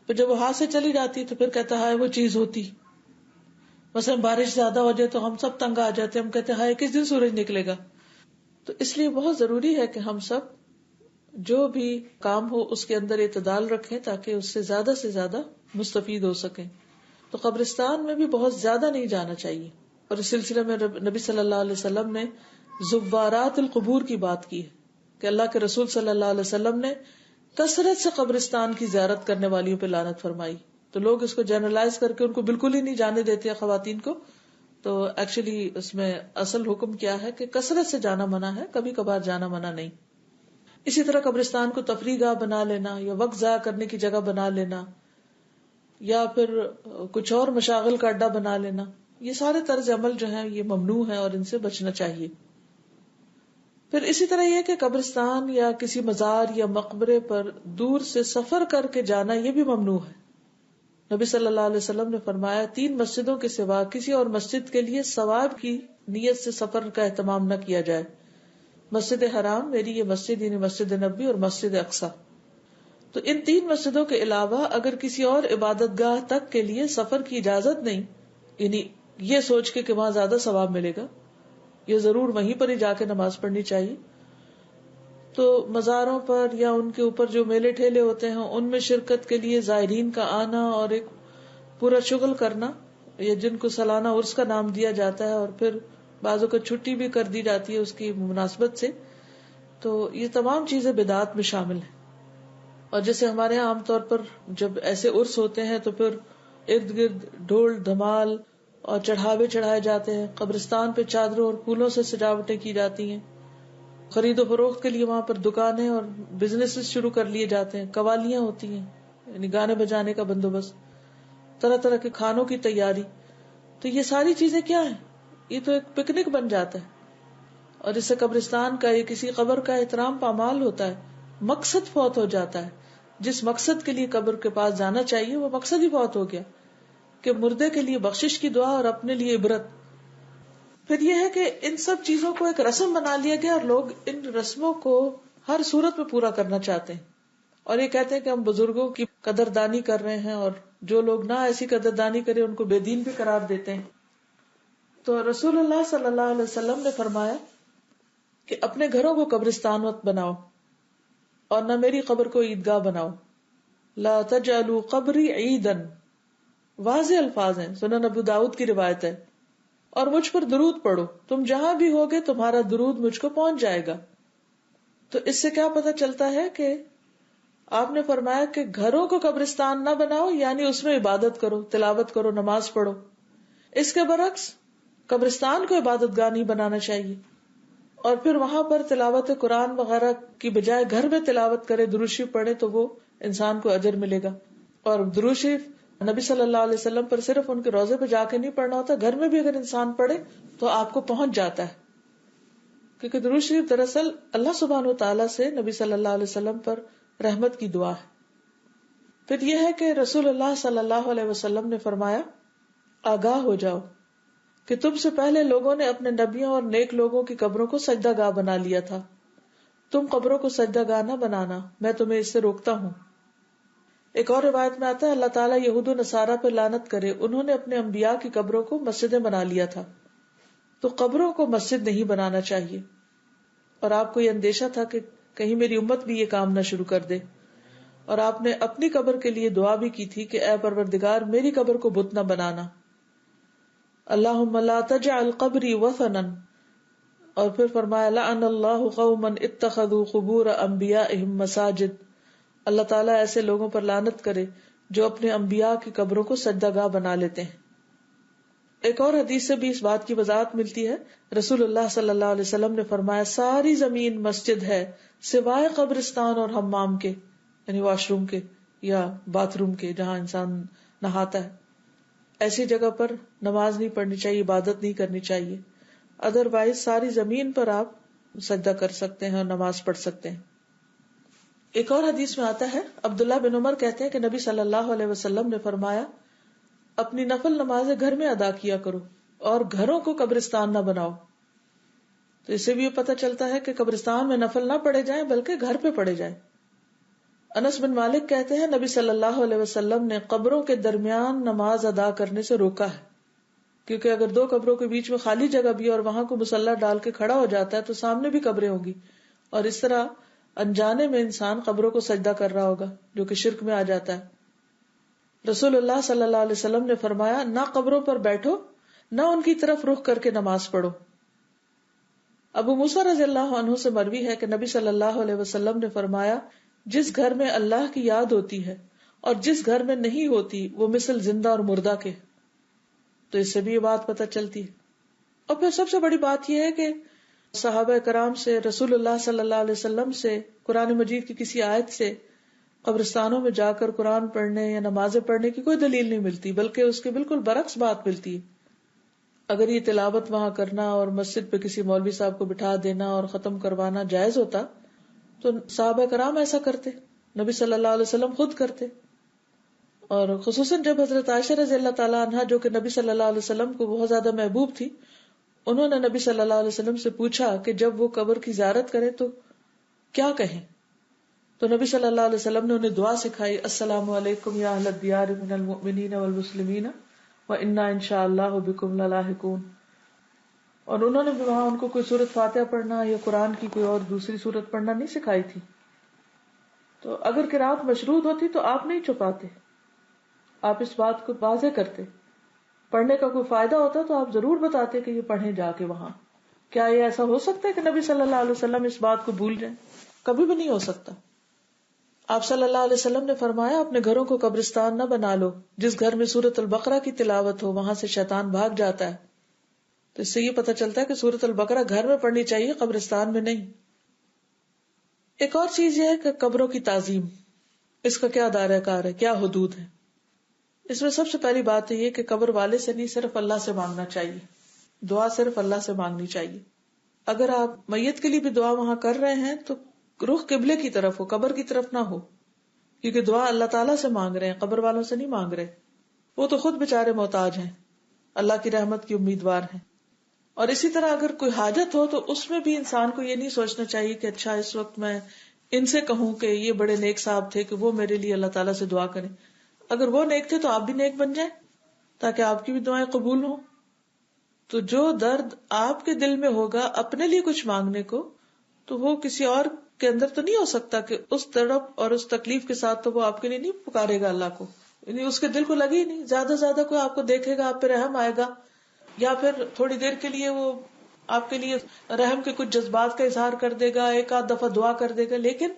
پھر جب وہ ہاتھ سے چلی جاتی تو پھر کہتا ہے وہ چیز ہوتی. مثلا بارش زیادہ ہو جائے تو ہم سب تنگ آ جاتے، ہم کہتے ہیں کس دن سورج نکلے گا. تو اس لیے بہت ضروری ہے کہ ہم سب جو بھی کام ہو اس کے اندر اعتدال رکھیں تاکہ اس سے زیادہ مستفید ہو سکیں. تو قبرستان میں بھی بہت زیادہ نہیں جانا چاہیے. اور اس سلسلے میں نبی صلی اللہ علیہ وسلم نے زوارات القبور کی بات کی ہے کہ اللہ کے رسول صلی اللہ علیہ وسلم نے کثرت سے قبرستان کی زیارت کرنے والیوں پہ لعنت فرمائی. تو لوگ اس کو جنرلائز کر کے ان کو بالکل ہی نہیں جانے دیتے خواتین کو. تو ایکچولی اس میں اصل حکم کیا ہے کہ کثرت سے جانا منع ہے، کبھی کبھار جانا منع نہیں. اسی طرح قبرستان کو تفریح گاہ بنا لینا یا وقت ضائع کرنے کی جگہ بنا لینا یا پھر کچھ اور مشاغل کا اڈا بنا لینا، یہ سارے طرز عمل جو ہیں یہ ممنوع ہے اور ان سے بچنا چاہیے. پھر اسی طرح یہ کہ قبرستان یا کسی مزار یا مقبرے پر دور سے سفر کر کے جانا یہ بھی ممنوع ہے. نبی صلی اللہ علیہ وسلم نے فرمایا 3 مسجدوں کے سوا کسی اور مسجد کے لیے ثواب کی نیت سے سفر کا اہتمام نہ کیا جائے. مسجد حرام میری یہ مسجد یعنی مسجد نبوی اور مسجد اقصی. تو ان 3 مسجدوں کے علاوہ اگر کسی اور عبادت گاہ تک کے لیے سفر کی اجازت نہیں، یعنی یہ سوچ کے کہ وہاں زیادہ ثواب ملے گا، یہ ضرور وہیں پر ہی جا کے نماز پڑھنی چاہیے. تو مزاروں پر یا ان کے اوپر جو میلے ٹھیلے ہوتے ہیں ان میں شرکت کے لیے زائرین کا آنا اور ایک پورا شغل کرنا، یا جن کو سالانہ عرس کا نام دیا جاتا ہے اور پھر بعضوں کو چھٹی بھی کر دی جاتی ہے اس کی مناسبت سے، تو یہ تمام چیزیں بدعات میں شامل ہیں. اور جیسے ہمارے یہاں عام طور پر جب ایسے عرس ہوتے ہیں تو پھر ارد گرد ڈھول دھمال اور چڑھاوے چڑھائے جاتے ہیں، قبرستان پہ چادروں اور پھولوں سے سجاوٹیں کی جاتی ہیں، خرید و فروخت کے لیے وہاں پر دکانیں اور بزنس شروع کر لیے جاتے ہیں، قوالیاں ہوتی ہیں یعنی گانے بجانے کا بندوبست، طرح طرح کے کھانوں کی تیاری. تو یہ ساری چیزیں کیا ہیں؟ یہ تو ایک پکنک بن جاتا ہے. اور اس سے قبرستان کا یا کسی قبر کا احترام پامال ہوتا ہے، مقصد فوت ہو جاتا ہے. جس مقصد کے لیے قبر کے پاس جانا چاہیے وہ مقصد ہی فوت ہو گیا کہ مردے کے لیے بخشش کی دعا اور اپنے لیے عبرت. پھر یہ ہے کہ ان سب چیزوں کو ایک رسم بنا لیا گیا اور لوگ ان رسموں کو ہر صورت میں پورا کرنا چاہتے ہیں اور یہ کہتے ہیں کہ ہم بزرگوں کی قدردانی کر رہے ہیں، اور جو لوگ نہ ایسی قدردانی کرے ان کو بے دین بھی قرار دیتے ہیں. تو رسول اللہ صلی اللہ علیہ وسلم نے فرمایا کہ اپنے گھروں کو قبرستان مت بناؤ. اور نہ میری قبر کو عیدگاہ بناؤ. لا تجعلوا قبری عیدا، واضح الفاظ ہیں، سنن ابو داؤد کی روایت ہے. اور مجھ پر درود پڑھو، تم جہاں بھی ہوگے تمہارا درود مجھ کو پہنچ جائے گا. تو اس سے کیا پتہ چلتا ہے کہ آپ نے فرمایا کہ گھروں کو قبرستان نہ بناؤ، یعنی اس میں عبادت کرو، تلاوت کرو، نماز پڑھو. اس کے برعکس قبرستان کو عبادت گاہ نہیں بنانا چاہیے، اور پھر وہاں پر تلاوت قرآن وغیرہ کی بجائے گھر میں تلاوت کرے، درود شریف پڑھے تو وہ انسان کو اجر ملے گا. اور درود شریف نبی صلی اللہ علیہ وسلم پر صرف ان کے روضے پہ جا کے نہیں پڑھنا ہوتا، گھر میں بھی اگر انسان پڑھے تو آپ کو پہنچ جاتا ہے. کیونکہ درود شریف دراصل اللہ سبحانہ وتعالیٰ سے نبی صلی اللہ علیہ وسلم پر رحمت کی دعا ہے. پھر یہ ہے کہ رسول اللہ صلی اللہ علیہ وسلم نے فرمایا، آگاہ ہو جاؤ کہ تم سے پہلے لوگوں نے اپنے نبیوں اور نیک لوگوں کی قبروں کو سجدہ گاہ بنا لیا تھا، تم قبروں کو سجدہ گاہ نہ بنانا، میں تمہیں اس سے روکتا ہوں. ایک اور روایت میں آتا ہے، اللہ تعالیٰ یہود و نصارہ پہ لعنت کرے، انہوں نے اپنے انبیاء کی قبروں کو مسجدیں بنا لیا تھا. تو قبروں کو مسجد نہیں بنانا چاہیے. اور آپ کو یہ اندیشہ تھا کہ کہیں میری امت بھی یہ کام نہ شروع کر دے، اور آپ نے اپنی قبر کے لیے دعا بھی کی تھی کہ اے پروردگار میری قبر کو بت نہ بنانا، اللہم لا تجعل قبری وثنا. اور پھر فرمایا لعن اللہ قوما اتخذوا قبور انبیائہم مساجد، اللہ تعالیٰ ایسے لوگوں پر لعنت کرے جو اپنے انبیاء کی قبروں کو سجدہ گاہ بنا لیتے ہیں. ایک اور حدیث سے بھی اس بات کی وضاحت ملتی ہے. رسول اللہ صلی اللہ علیہ وسلم نے فرمایا، ساری زمین مسجد ہے سوائے قبرستان اور حمام کے، یعنی واش روم کے یا باتھ روم کے، جہاں انسان نہاتا ہے. ایسی جگہ پر نماز نہیں پڑھنی چاہیے، عبادت نہیں کرنی چاہیے. ادروائز ساری زمین پر آپ سجدہ کر سکتے ہیں اور نماز پڑھ سکتے ہیں. ایک اور حدیث میں آتا ہے، عبداللہ بن عمر کہتے ہیں کہ نبی صلی اللہ علیہ وسلم نے فرمایا، اپنی نفل نمازیں گھر میں ادا کیا کرو اور گھروں کو قبرستان نہ بناؤ. تو اس سے بھی یہ پتہ چلتا ہے کہ قبرستان میں نفل نہ پڑھے جائیں بلکہ گھر پہ پڑھے جائیں. انس بن مالک کہتے ہیں نبی صلی اللہ علیہ وسلم نے قبروں کے درمیان نماز ادا کرنے سے روکا ہے، کیونکہ اگر دو قبروں کے بیچ میں خالی جگہ بھی اور وہاں کو مصلی ڈال کے کھڑا ہو جاتا ہے تو سامنے بھی قبریں ہوگی، اور اس طرح انجانے میں انسان قبروں کو سجدہ کر رہا ہوگا جو کہ شرک میں آ جاتا ہے. رسول اللہ صلی اللہ علیہ وسلم نے فرمایا، نہ قبروں پر بیٹھو نہ ان کی طرف رخ کر کے نماز پڑھو. ابو موسیٰ رضی اللہ عنہ سے مروی ہے کہ نبی صلی اللہ علیہ وسلم نے فرمایا، جس گھر میں اللہ کی یاد ہوتی ہے اور جس گھر میں نہیں ہوتی وہ مثل زندہ اور مردہ کے. تو اس سے بھی یہ بات پتہ چلتی ہے. اور پھر سب سے بڑی بات یہ ہے کہ صحابہ کرام سے، رسول اللہ صلی اللہ علیہ وسلم سے، قرآن مجید کی کسی آیت سے قبرستانوں میں جا کر قرآن پڑھنے یا نمازیں پڑھنے کی کوئی دلیل نہیں ملتی، بلکہ اس کے بالکل برعکس بات ملتی ہے. اگر یہ تلاوت وہاں کرنا اور مسجد پہ کسی مولوی صاحب کو بٹھا دینا اور ختم کروانا جائز ہوتا تو صحابہ کرام ایسا کرتے، نبی صلی اللہ علیہ وسلم خود کرتے. اور خصوصاً جب حضرت عائشہ رضی اللہ تعالیٰ عنہا، جو کہ نبی صلی اللہ علیہ وسلم کو بہت زیادہ محبوب تھی، انہوں نے نبی صلی اللہ علیہ وسلم سے پوچھا کہ جب وہ قبر کی زیارت کرے تو کیا کہیں. تو نبی صلی اللہ علیہ وسلم نے انہیں دعا سکھائی، السلام علیکم یا اہل الدیار من المؤمنین والمسلمین وإنا انشاء اللہ بکم للاحقون. اور انہوں نے بھی وہاں ان کو کوئی سورۃ فاتحہ پڑھنا یا قرآن کی کوئی اور دوسری سورت پڑھنا نہیں سکھائی تھی. تو اگر قرات مشروط ہوتی تو آپ نہیں چھپاتے، آپ اس بات کو واضح کرتے. پڑھنے کا کوئی فائدہ ہوتا تو آپ ضرور بتاتے کہ یہ پڑھیں جا کے وہاں. کیا یہ ایسا ہو سکتا ہے کہ نبی صلی اللہ علیہ وسلم اس بات کو بھول جائیں؟ کبھی بھی نہیں ہو سکتا. آپ صلی اللہ علیہ وسلم نے فرمایا، اپنے گھروں کو قبرستان نہ بنا لو، جس گھر میں سورۃ البقرہ کی تلاوت ہو وہاں سے شیطان بھاگ جاتا ہے. تو اس سے یہ پتہ چلتا ہے کہ سورۃ البقرہ گھر میں پڑھنی چاہیے، قبرستان میں نہیں. ایک اور چیز یہ ہے کہ قبروں کی تعظیم، اس کا کیا دائرہ کار ہے، کیا حدود ہے. اس میں سب سے پہلی بات یہ کہ قبر والے سے نہیں، صرف اللہ سے مانگنا چاہیے. دعا صرف اللہ سے مانگنی چاہیے. اگر آپ میت کے لیے بھی دعا وہاں کر رہے ہیں تو رخ قبلے کی طرف ہو، قبر کی طرف نہ ہو، کیونکہ دعا اللہ تعالیٰ سے مانگ رہے ہیں، قبر والوں سے نہیں مانگ رہے. وہ تو خود بےچارے محتاج ہیں، اللہ کی رحمت کی امیدوار ہیں. اور اسی طرح اگر کوئی حاجت ہو تو اس میں بھی انسان کو یہ نہیں سوچنا چاہیے کہ اچھا اس وقت میں ان سے کہوں کہ یہ بڑے نیک صاحب تھے کہ وہ میرے لیے اللہ تعالیٰ سے دعا کریں. اگر وہ نیک تھے تو آپ بھی نیک بن جائیں تاکہ آپ کی بھی دعائیں قبول ہوں. تو جو درد آپ کے دل میں ہوگا اپنے لیے کچھ مانگنے کو، تو وہ کسی اور کے اندر تو نہیں ہو سکتا کہ اس تڑپ اور اس تکلیف کے ساتھ تو وہ آپ کے لیے نہیں پکارے گا اللہ کو، یعنی اس کے دل کو لگے ہی نہیں. زیادہ سے زیادہ کوئی آپ کو دیکھے گا، آپ پہ رحم آئے گا، یا پھر تھوڑی دیر کے لیے وہ آپ کے لیے رحم کے کچھ جذبات کا اظہار کر دے گا، ایک آدھ دفعہ دعا کر دے گا، لیکن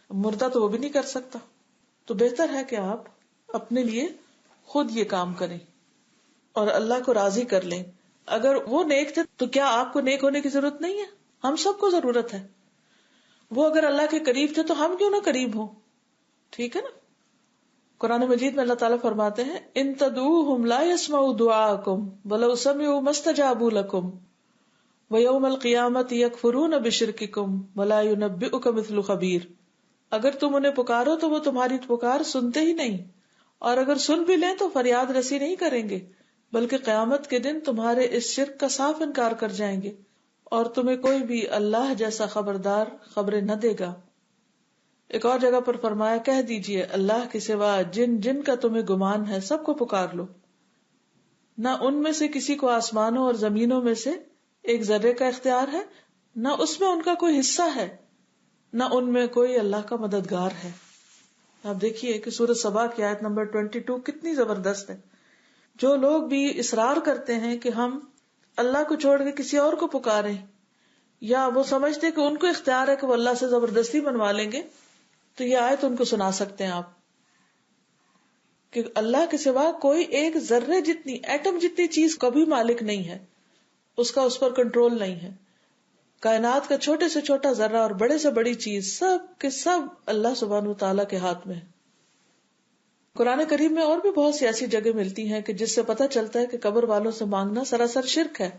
مردہ تو وہ بھی نہیں کر سکتا. تو بہتر ہے کہ آپ اپنے لیے خود یہ کام کریں اور اللہ کو راضی کر لیں. اگر وہ نیک تھے تو کیا آپ کو نیک ہونے کی ضرورت نہیں ہے؟ ہم سب کو ضرورت ہے. وہ اگر اللہ کے قریب تھے تو ہم کیوں نہ قریب ہوں؟ ٹھیک ہے نا. قرآن مجید میں اللہ تعالیٰ فرماتے ہیں ان تدعوہم لا يسمعوا دعاءکم ولو سمعوا ما استجابوا لکم ویوم القیامۃ یکفرون بشرککم ولا ینبئک مثل خبیر. اگر تم انہیں پکارو تو وہ تمہاری پکار سنتے ہی نہیں، اور اگر سن بھی لیں تو فریاد رسی نہیں کریں گے، بلکہ قیامت کے دن تمہارے اس شرک کا صاف انکار کر جائیں گے، اور تمہیں کوئی بھی اللہ جیسا خبردار خبریں نہ دے گا. ایک اور جگہ پر فرمایا کہہ دیجئے اللہ کے سوا جن جن کا تمہیں گمان ہے سب کو پکار لو، نہ ان میں سے کسی کو آسمانوں اور زمینوں میں سے ایک ذرے کا اختیار ہے، نہ اس میں ان کا کوئی حصہ ہے، نہ ان میں کوئی اللہ کا مددگار ہے. آپ دیکھیے کہ سورۃ سبا کی آیت نمبر 22 کتنی زبردست ہے. جو لوگ بھی اصرار کرتے ہیں کہ ہم اللہ کو چھوڑ کے کسی اور کو پکاریں، یا وہ سمجھتے کہ ان کو اختیار ہے کہ وہ اللہ سے زبردستی بنوا لیں گے، تو یہ آیت ان کو سنا سکتے ہیں آپ کہ اللہ کے سوا کوئی ایک ذرے جتنی، ایٹم جتنی چیز کبھی مالک نہیں ہے، اس کا اس پر کنٹرول نہیں ہے. کائنات کا چھوٹے سے چھوٹا ذرہ اور بڑے سے بڑی چیز سب کے سب اللہ سبحانہ وتعالیٰ کے ہاتھ میں ہے. قرآن کریم میں اور بھی بہت سی ایسی جگہ ملتی ہیں کہ جس سے پتہ چلتا ہے کہ قبر والوں سے مانگنا سراسر شرک ہے.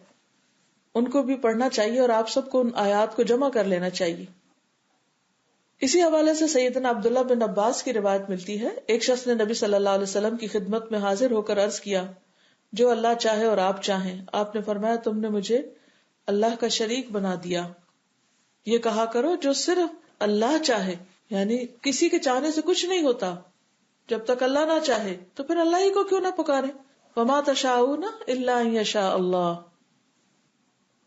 ان کو بھی پڑھنا چاہیے اور آپ سب کو ان آیات کو جمع کر لینا چاہیے. اسی حوالے سے سیدنا عبداللہ بن عباس کی روایت ملتی ہے، ایک شخص نے نبی صلی اللہ علیہ وسلم کی خدمت میں حاضر ہو کر عرض کیا جو اللہ چاہے اور آپ چاہیں. آپ نے فرمایا تم نے مجھے اللہ کا شریک بنا دیا. یہ کہا کرو جو صرف اللہ چاہے، یعنی کسی کے چاہنے سے کچھ نہیں ہوتا. جب تک اللہ نہ چاہے تو پھر اللہ ہی کو کیوں نہ پکارے. وما تشاءون الا ان یشاء اللہ.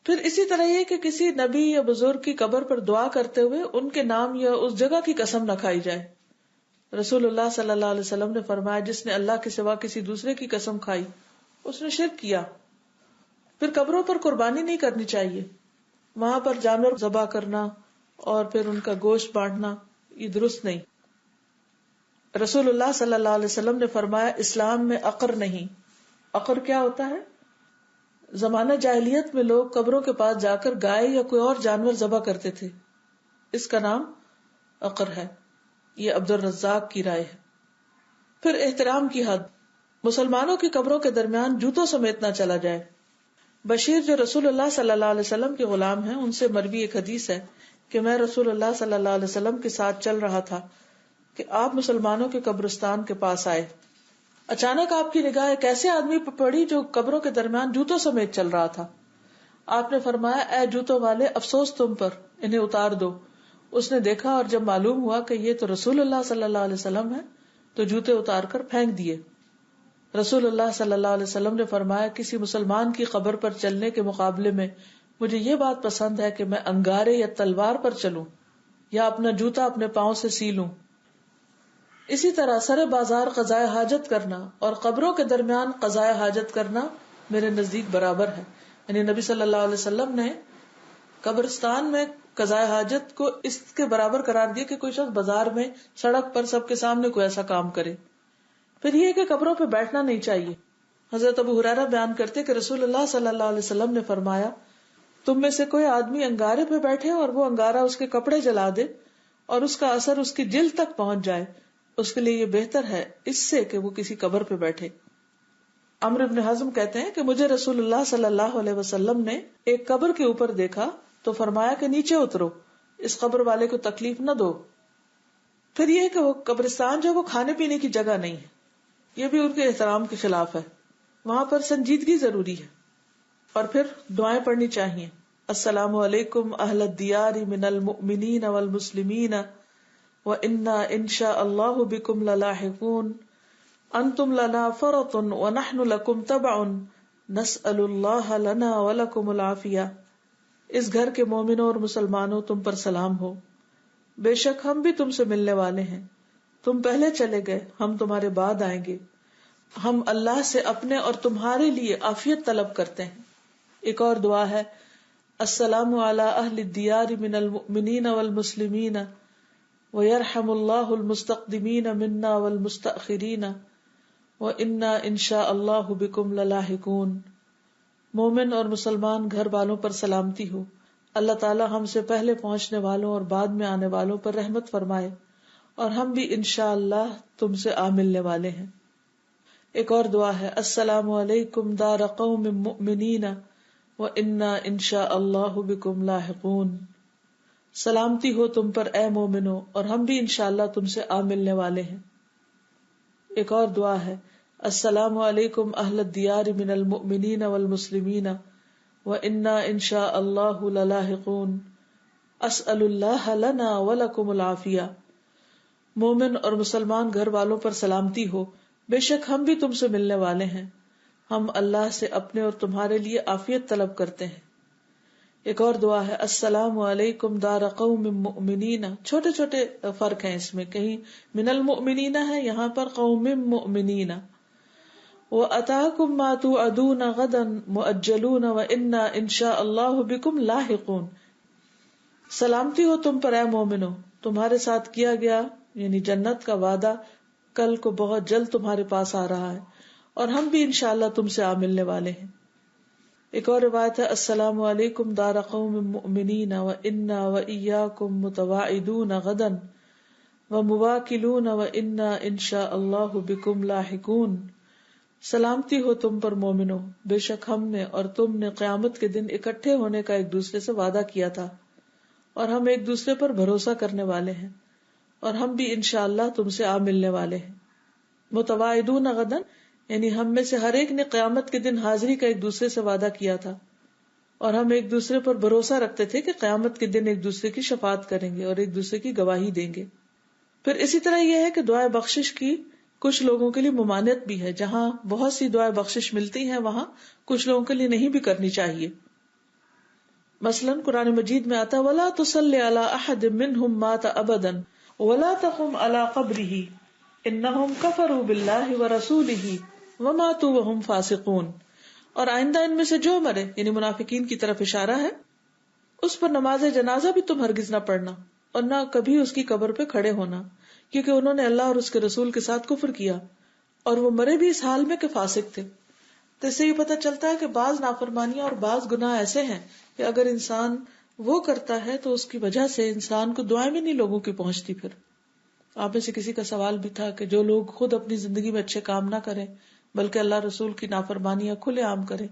پھر اسی طرح یہ کہ کسی نبی یا بزرگ کی قبر پر دعا کرتے ہوئے ان کے نام یا اس جگہ کی قسم نہ کھائی جائے. رسول اللہ صلی اللہ علیہ وسلم نے فرمایا جس نے اللہ کے سوا کسی دوسرے کی قسم کھائی اس نے شرک کیا. پھر قبروں پر قربانی نہیں کرنی چاہیے، وہاں پر جانور ذبح کرنا اور پھر ان کا گوشت بانٹنا یہ درست نہیں. رسول اللہ صلی اللہ علیہ وسلم نے فرمایا اسلام میں عقر نہیں. عقر کیا ہوتا ہے؟ زمانہ جاہلیت میں لوگ قبروں کے پاس جا کر گائے یا کوئی اور جانور ذبح کرتے تھے، اس کا نام عقر ہے. یہ عبد الرزاق کی رائے ہے. پھر احترام کی حد، مسلمانوں کی قبروں کے درمیان جوتوں سمیت نہ چلا جائے. بشیر جو رسول اللہ صلی اللہ علیہ وسلم کے غلام ہیں ان سے مروی ایک حدیث ہے کہ میں رسول اللہ صلی اللہ علیہ وسلم کے ساتھ چل رہا تھا کہ آپ مسلمانوں کے قبرستان کے پاس آئے. اچانک آپ کی نگاہ ایک ایسے آدمی پر پڑی جو قبروں کے درمیان جوتوں سمیت چل رہا تھا. آپ نے فرمایا اے جوتوں والے افسوس تم پر، انہیں اتار دو. اس نے دیکھا اور جب معلوم ہوا کہ یہ تو رسول اللہ صلی اللہ علیہ وسلم ہے تو جوتے اتار کر پھینک دیے. رسول اللہ صلی اللہ علیہ وسلم نے فرمایا کسی مسلمان کی قبر پر چلنے کے مقابلے میں مجھے یہ بات پسند ہے کہ میں انگارے یا تلوار پر چلوں یا اپنا جوتا اپنے پاؤں سے سی لوں. اسی طرح سر بازار قضاء حاجت کرنا اور قبروں کے درمیان قضاء حاجت کرنا میرے نزدیک برابر ہے. یعنی نبی صلی اللہ علیہ وسلم نے قبرستان میں قضاء حاجت کو اس کے برابر قرار دیا کہ کوئی شخص بازار میں سڑک پر سب کے سامنے کوئی ایسا کام کرے. پھر یہ کہ قبروں پہ بیٹھنا نہیں چاہیے. حضرت ابو ہریرہ بیان کرتے کہ رسول اللہ صلی اللہ علیہ وسلم نے فرمایا تم میں سے کوئی آدمی انگارے پہ بیٹھے اور وہ انگارہ اس کے کپڑے جلا دے اور اس کا اثر اس کی جلد تک پہنچ جائے، اس کے لیے یہ بہتر ہے اس سے کہ وہ کسی قبر پہ بیٹھے. عمرو بن حزم کہتے ہیں کہ مجھے رسول اللہ صلی اللہ علیہ وسلم نے ایک قبر کے اوپر دیکھا تو فرمایا کہ نیچے اترو، اس قبر والے کو تکلیف نہ دو. پھر یہ کہ وہ قبرستان جو وہ کھانے پینے کی جگہ نہیں ہے، یہ بھی ان کے احترام کے خلاف ہے. وہاں پر سنجیدگی ضروری ہے. اور پھر دعائیں پڑھنی چاہیے. السلام علیکم اہل الدیار من المؤمنین والمسلمین وَإِنَّا إِن شَاءَ اللَّهُ بِكُمْ لَلَاحِقُونَ أَنْتُمْ لَنَا فَرَطٌ وَنَحْنُ لَكُمْ تَبَعٌ نَسْأَلُ اللَّهَ لَنَا وَلَكُمُ الْعَافِيَةَ. اس گھر کے مومنوں اور مسلمانوں تم پر سلام ہو. بے شک ہم بھی تم سے ملنے والے ہیں، تم پہلے چلے گئے، ہم تمہارے بعد آئیں گے، ہم اللہ سے اپنے اور تمہارے لیے عافیت طلب کرتے ہیں. ایک اور دعا ہے، السلام علی اہل الدیار من المؤمنین والمسلمین ویرحم اللہ المستقدمین منا والمستأخرین وإنا انشاء اللہ بکم للاحقون. مومن اور مسلمان گھر والوں پر سلامتی ہو، اللہ تعالی ہم سے پہلے پہنچنے والوں اور بعد میں آنے والوں پر رحمت فرمائے، اور ہم بھی انشاءاللہ تم سے آ ملنے والے ہیں. ایک اور دعا ہے، السلام علیکم دار قوم مؤمنین وإنا انشاء اللہ بکم لاحقون. سلامتی ہو تم پر اے مومنو، اور ہم بھی انشاءاللہ تم سے آ ملنے والے ہیں. ایک اور دعا ہے، السلام علیکم اہل الدیار من المؤمنین والمسلمین وإنا انشاء اللہ للاحقون اسأل اللہ لنا ولکم العافیہ. مومن اور مسلمان گھر والوں پر سلامتی ہو، بے شک ہم بھی تم سے ملنے والے ہیں، ہم اللہ سے اپنے اور تمہارے لیے عافیت طلب کرتے ہیں. ایک اور دعا ہے، السلام علیکم دار قوم مؤمنین. چھوٹے چھوٹے فرق ہیں اس میں، کہیں من المؤمنین ہے، یہاں پر قوم مؤمنین. وَأَتَاكُمْ مَا تُوعَدُونَ غَدًا مُؤَجَّلُونَ وَإِنَّا إِنشَاءَ اللَّهُ بِكُمْ لَاحِقُونَ. سلامتی ہو تم پر اے مومنو، تمہارے ساتھ کیا گیا یعنی جنت کا وعدہ کل کو بہت جلد تمہارے پاس آ رہا ہے، اور ہم بھی انشاءاللہ تم سے آ ملنے والے ہیں. ایک اور روایت ہے، السلام علیکم دار قوم مؤمنین وإنا وإياكم متواعدون غدا ومواکلون وإنا انشاء اللہ بكم لاحقون. سلامتی ہو تم پر مومنو، بے شک ہم نے اور تم نے قیامت کے دن اکٹھے ہونے کا ایک دوسرے سے وعدہ کیا تھا، اور ہم ایک دوسرے پر بھروسہ کرنے والے ہیں، اور ہم بھی انشاءاللہ تم سے آ ملنے والے ہیں. متواعدون غدن یعنی ہم میں سے ہر ایک نے قیامت کے دن حاضری کا ایک دوسرے سے وعدہ کیا تھا، اور ہم ایک دوسرے پر بھروسہ رکھتے تھے کہ قیامت کے دن ایک دوسرے کی شفاعت کریں گے اور ایک دوسرے کی گواہی دیں گے. پھر اسی طرح یہ ہے کہ دعائے بخشش کی کچھ لوگوں کے لیے ممانعت بھی ہے، جہاں بہت سی دعائیں بخشش ملتی ہیں وہاں کچھ لوگوں کے لیے نہیں بھی کرنی چاہیے. مثلاً قرآن مجید میں آتا وَلَا تُصَلِّ عَلَىٰ أَحَدٍ مِّنْهُمْ مَاتَ أَبَدًا وَلَا تَقُمْ عَلَىٰ قَبْرِهِ إِنَّهُمْ كَفَرُوا بِاللَّهِ وَرَسُولِهِ وَمَاتُوا وَهُمْ فَاسِقُونَ. اور آئندہ ان میں سے جو مرے یعنی منافقین کی طرف اشارہ ہے، اس پر نماز جنازہ بھی تم ہرگز نہ پڑھنا اور نہ کبھی اس کی قبر پہ کھڑے ہونا، کیونکہ انہوں نے اللہ اور اس کے رسول کے ساتھ کفر کیا اور وہ مرے بھی اس حال میں کہ فاسق تھے. تو اس سے یہ پتہ چلتا ہے کہ بعض نافرمانیاں اور بعض گناہ ایسے ہیں کہ اگر انسان وہ کرتا ہے تو اس کی وجہ سے انسان کو دعائیں بھی نہیں لوگوں کی پہنچتی. پھر آپ میں سے کسی کا سوال بھی تھا کہ جو لوگ خود اپنی زندگی میں اچھے کام نہ کریں بلکہ اللہ رسول کی نافرمانیاں کھلے عام کریں